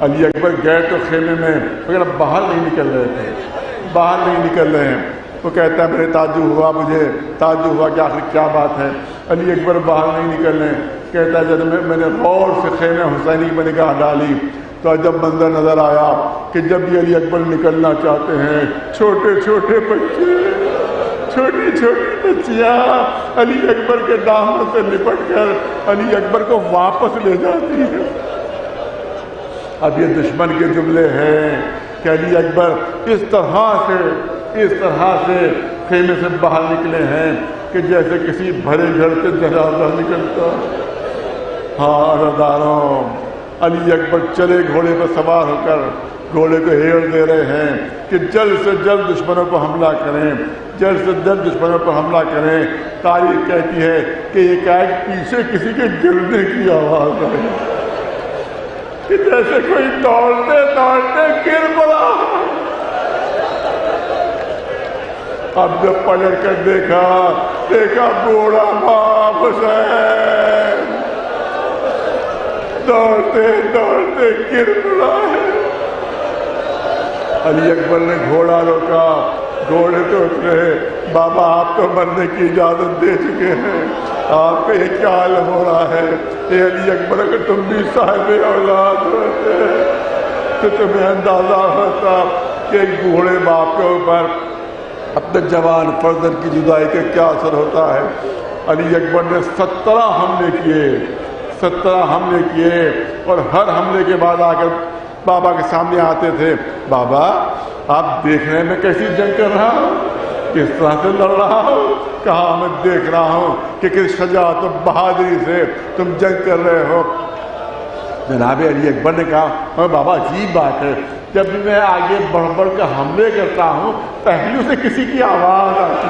علی اکبر گئے تو خیمے میں مگر باہر نہیں نکل رہے تھے، باہر نہیں نکل رہے ہیں۔ وہ کہتا ہے میرے تعجب ہوا، مجھے تعجب ہوا کہ آخر کیا بات ہے، علی اکبر باہر نہیں نکل رہے ہیں۔ کہتا ہے جب میں نے غور سے خیمے حسینی کی نگاہ ڈالی تو جب منظر نظر آیا کہ جب بھی علی اکبر نکلنا چاہتے ہیں، چھوٹے چھوٹے بچے، چھوٹی چھوٹی بچیاں علی اکبر کے دامن سے لپٹ کر علی اکبر کو واپس لے جاتی ہیں۔ اب یہ دشمن کے جملے ہیں کہ علی اکبر اس طرح سے خیمے سے باہر نکلے ہیں کہ جیسے کسی بھرے گھر سے جنازہ نکلتا۔ ہاں عزاداروں، علی اکبر چلے گھوڑے پر سوار ہو کر گھوڑے کو ہیڑ دے رہے ہیں کہ جلد سے جلد دشمنوں کو حملہ کریں، جلد سے جلد دشمنوں پر حملہ کریں۔ تاریخ کہتی ہے کہ یہ کہا کہ پیچھے کسی کے گرنے کی آواز آئی کہ جیسے کوئی دوڑتے دوڑتے گر پڑا۔ اب جب پلٹ کر دیکھا بوڑھا باپ حسین دوڑتے دوڑتے گر پڑا ہے۔ علی اکبر نے گھوڑا روکا، گھوڑے پہ اترے، بابا آپ تو مرنے کی اجازت دے چکے ہیں، آپ کا یہ کیا حال ہو رہا ہے؟ اے علی اکبر اگر تم بھی صاحب اولاد ہوتے تو تمہیں اندازہ ہوتا کہ ایک بوڑھے باپ کے اوپر اپنے جوان فرزند کی جدائی کا کیا اثر ہوتا ہے۔ علی اکبر نے 17 حملے کیے اور ہر حملے کے بعد آ کر بابا کے سامنے آتے تھے، بابا آپ دیکھ رہے ہیں میں کیسی جنگ کر رہا ہوں، کس طرح سے لڑ رہا ہوں؟ کہاں میں دیکھ رہا ہوں کہ کس شجاعت و بہادری سے تم جنگ کر رہے ہو۔ جناب علی اکبر نے کہا بابا عجیب بات ہے، جب بھی میں آگے بڑھ بڑھ کر حملے کرتا ہوں پہلو سے کسی کی آواز آتی،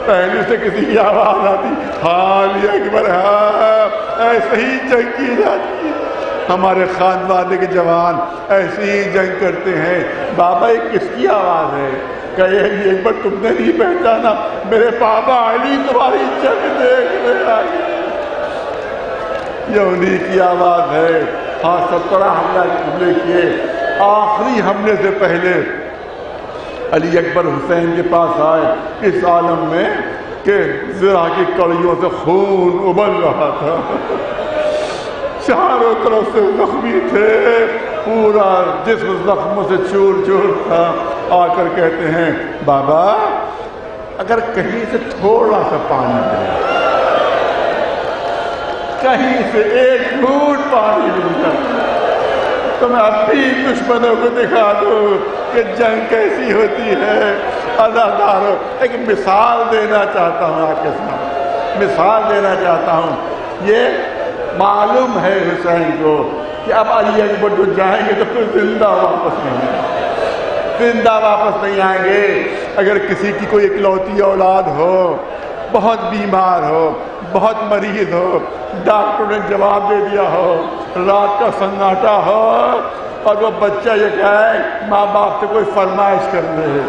پہلو سے کسی کی آواز آتی۔ ہاں علی اکبر، ہاں ایسے ہی جنگ کی جاتی ہے، ہمارے خاندان کے جوان ایسی ہی جنگ کرتے ہیں۔ بابا یہ کس کی آواز ہے؟ کہے علی اکبر تم نے نہیں پہچانا، میرے بابا علی تمہاری جنگ دیکھ رہے آئے، یہ انہی کی آواز ہے۔ ہاں 17 حملے کیے، آخری حملے سے پہلے علی اکبر حسین کے پاس آئے اس عالم میں کہ زرہ کی کڑیوں سے خون ابل رہا تھا، چاروں طرف سے زخمی تھے، پورا جسم زخموں سے چور چور تھا۔ آ کر کہتے ہیں بابا اگر کہیں سے تھوڑا سا پانی ملے، کہیں سے ایک گھونٹ پانی مل جائے تو میں اب بھی دشمنوں کو دکھا دوں کہ جنگ کیسی ہوتی ہے۔ عزاداروں، ایک مثال دینا چاہتا ہوں آپ کے سامنے، مثال دینا چاہتا ہوں۔ یہ معلوم ہے حسین کو کہ اب علی اکبر جو جائیں گے تو پھر زندہ واپس نہیں آئیں گے، زندہ واپس نہیں آئیں گے۔ اگر کسی کی کوئی اکلوتی اولاد ہو، بہت بیمار ہو، بہت مریض ہو، ڈاکٹر نے جواب دے دیا ہو، رات کا سناٹا ہو اور وہ بچہ یہ کہے ماں باپ سے کوئی فرمائش کر لے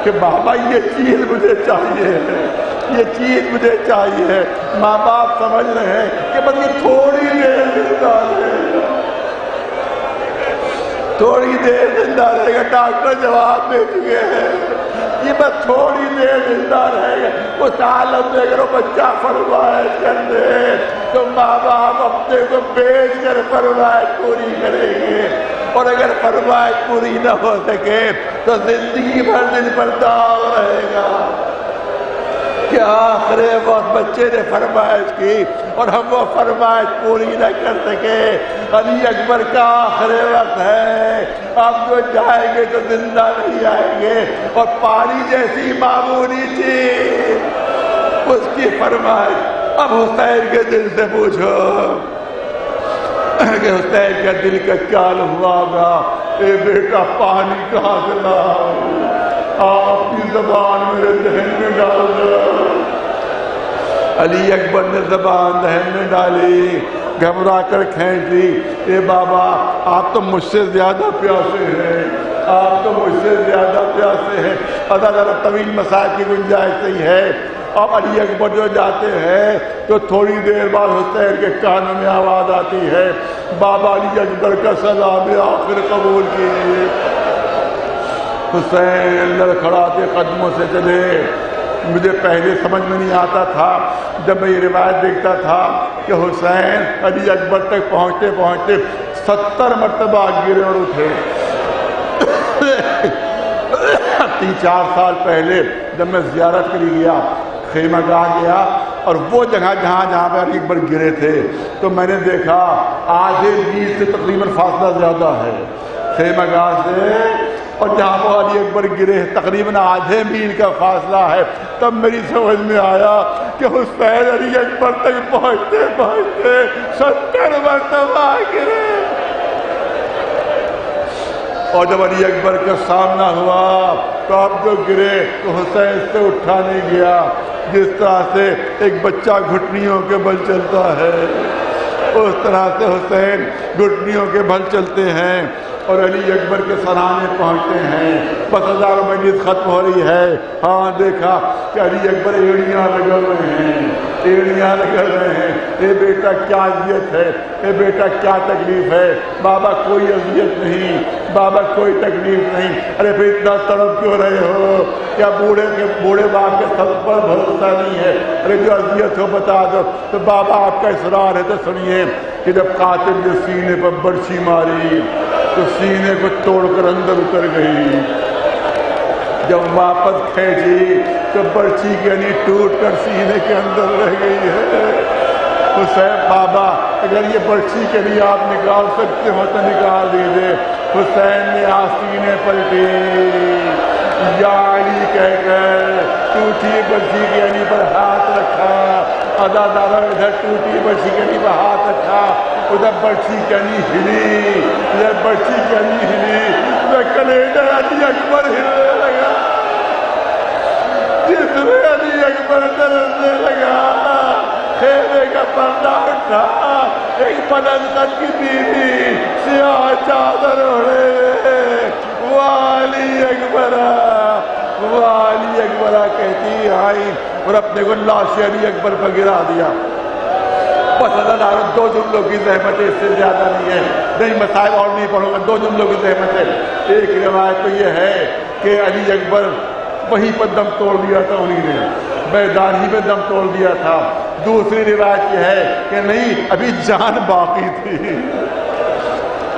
کہ بابا یہ چیز مجھے چاہیے ہے، یہ چیز مجھے چاہیے ہے، ماں باپ سمجھ رہے ہیں کہ بس یہ تھوڑی دیر زندہ رہے گا، تھوڑی دیر زندہ رہے گا، ڈاکٹر جواب دے چکے ہیں یہ بس تھوڑی دیر زندہ رہے گا۔ اس عالم میں اگر وہ بچہ فرمائش کر دے تو ماں باپ اپنے کو بیچ کر فرمائش پوری کریں گے، اور اگر فرمائش پوری نہ ہو سکے تو زندگی بھر دل پر داغ رہے گا کہ آخر وقت بچے نے فرمائش کی اور ہم وہ فرمائش پوری نہ کر سکے۔ علی اکبر کا آخر وقت ہے، اب جو جائیں گے تو زندہ نہیں آئیں گے، اور پانی جیسی معمولی تھی اس کی فرمائش۔ اب حسین کے دل سے پوچھو کہ حسین کے دل کا کیا ہوا گا؟ اے بیٹا پانی کہاں سے لاؤ؟ آپ کی زبان میرے ذہن میں ڈال دو۔ علی اکبر نے زبان ذہن میں ڈالی، گھبرا کر کھینچ لی۔ اے بابا آپ تو مجھ سے زیادہ پیاسے ہیں، آپ تو مجھ سے زیادہ پیاسے ہیں، ذرا طویل مسائل کی گنجائش نہیں ہے۔ اب علی اکبر جو جاتے ہیں تو تھوڑی دیر بعد حسین کے کانوں میں آواز آتی ہے، بابا علی اکبر کا سلام آخر قبول کیجیے۔ حسین لڑکھڑاتے قدموں سے چلے۔ مجھے پہلے سمجھ میں نہیں آتا تھا، جب میں یہ روایت دیکھتا تھا کہ حسین علی اکبر تک پہنچتے پہنچتے 70 مرتبہ گرے اور اٹھے۔ 3-4 سال پہلے جب میں زیارت کے لیے گیا، خیمہ گاہ گیا، اور وہ جگہ جہاں پہ علی اکبر گرے تھے تو میں نے دیکھا آدھے میل سے تقریباً فاصلہ زیادہ ہے خیمہ گاہ سے، اور جہاں وہ علی اکبر گرے تقریباً آدھے میل کا فاصلہ ہے۔ تب میری سمجھ میں آیا کہ حسین علی اکبر تک پہنچتے پہنچتے 70 مرتبہ گرے، اور جب علی اکبر کا سامنا ہوا تو اب جو گرے تو حسین سے اٹھا نہیں گیا۔ جس طرح سے ایک بچہ گھٹنیوں کے بل چلتا ہے اس طرح سے حسین گھٹنیوں کے بل چلتے ہیں اور علی اکبر کے سرانے پہنچتے ہیں۔ بس ہزاروں مجلس ختم ہو رہی ہے، ہاں دیکھا کہ علی اکبر ایڑیاں لگا رہے ہیں، ایڑیاں لگا رہے ہیں۔ اے بیٹا کیا اذیت ہے، اے بیٹا کیا تکلیف ہے؟ بابا کوئی اذیت نہیں، بابا کوئی تکلیف نہیں۔ ارے پھر اتنا تڑپ کیوں رہے ہو؟ کیا بوڑھے باپ کے سب پر بھروسہ نہیں ہے؟ ارے جو اذیت ہو بتا دو۔ تو بابا آپ کا اصرار ہے تو سنیے کہ جب قاتل نے سینے پر برچھی ماری تو سینے کو توڑ کر اندر اتر گئی، جب واپس کھینچی تو برچھی کی یعنی ٹوٹ کر سینے کے اندر رہ گئی ہے۔ حسین بابا اگر یہ برچھی کے لیے آپ نکال سکتے ہو تو نکال دیجیے۔ حسین نے آستینے پلٹی، یا علی کہہ کر ٹوٹی برچھی کے یعنی پر ہاتھ رکھا، ادادارہ ادھر ٹوٹی برچھی کے یعنی پر ہاتھ رکھا، ادھر برچھی کہنی ہلی، ادھر برچھی کہنی ہلی، ادھر کلیجہ علی اکبر ہلنے لگا، جس میں علی اکبر درسنے لگا، خیمے کا پردہ اٹھا، ایک پلنگت کی بیوی سیاہ چادر اوڑھے، وہ علی اکبرہ، وہ علی اکبرہ کہتی آئی اور اپنے کو لاش علی اکبر پر گرا دیا۔ بس اللہ دو جملوں کی زحمت ہے، اس سے زیادہ نہیں ہے، نہیں مسائل اور نہیں پڑھوں گا، دو جملوں کی زحمت ہے۔ ایک روایت تو یہ ہے کہ علی اکبر وہیں پر دم توڑ دیا تھا، انہیں نے میدان ہی میں دم توڑ دیا تھا۔ دوسری روایت یہ ہے کہ نہیں ابھی جان باقی تھی،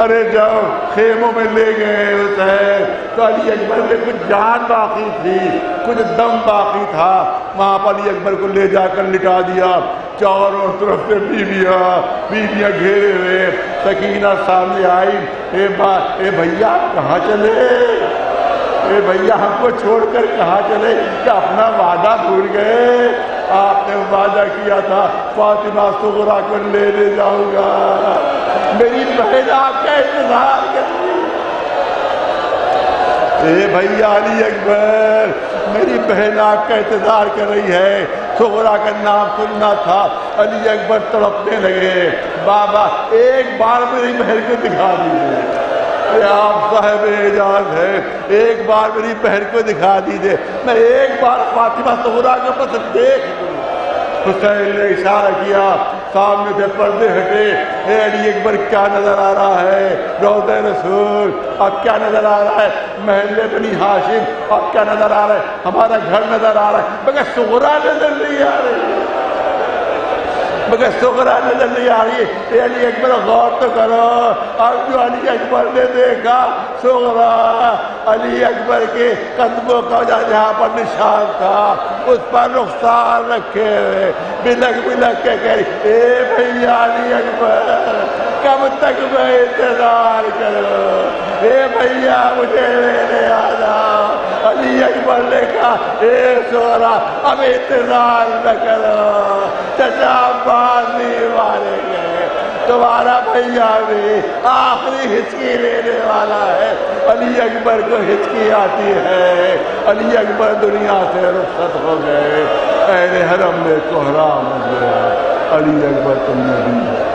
ارے جاؤ خیموں میں لے گئے حسین تو علی اکبر میں کچھ جان باقی تھی، کچھ دم باقی تھا، وہاں پر علی اکبر کو لے جا کر لٹا دیا، چاروں طرف سے بیویاں گھیرے ہوئے۔ سکینہ سامنے آئی، اے بھیا کہاں چلے، اے بھیا ہم کو چھوڑ کر کہاں چلے، کہ اپنا وعدہ بھول گئے؟ آپ نے وعدہ کیا تھا فاطمہ صغریٰ کو لے جاؤں گا، میری بہن آپ کا انتظار کرتی۔ اے بھیا علی اکبر، میری بہن آپ کا انتظار کر رہی ہے۔ صغریٰ کا نام سننا تھا، علی اکبر تڑپنے لگے، بابا ایک بار میری بہن کو دکھا دیجیے، آپ صاحب اعجاز ہے، ایک بار میری بہن کو دکھا دیجیے، میں ایک بار فاطمہ صغریٰ کو بس دیکھ لوں۔ حسین نے اشارہ کیا، سامنے سے پردے ہٹے، اے علی اکبر کیا نظر آ رہا ہے؟ روضہ رسول۔ اب کیا نظر آ رہا ہے؟ محل بنی ہاشم۔ اب کیا نظر آ رہا ہے؟ ہمارا گھر نظر آ رہا ہے، مگر صغریٰ نظر نہیں آ رہی۔ مگر سغرا نظر نہیں آ رہی ہے۔ علی اکبر غور تو کرو، اب جو علی اکبر نے دیکھا سغرا علی اکبر کے قدموں کا جہاں پر نشان تھا اس پر رخسار رکھے ہوئے بلک بلک کے کہہ رہی اے بھیا علی اکبر کب تک میں انتظار کروں، اے بھیا مجھے لینے آنا۔ علی اکبر نے کہا اے سغرا اب انتظار نہ کرو، چچا باز نہیں ماریں گے، تمہارا بھیا بھی آخری ہچکی لینے والا ہے۔ علی اکبر کو ہچکی آتی ہے، علی اکبر دنیا سے رخصت ہو گئے، اہل حرم میں کوہرام ہو گیا۔ علی اکبر تم نے بھی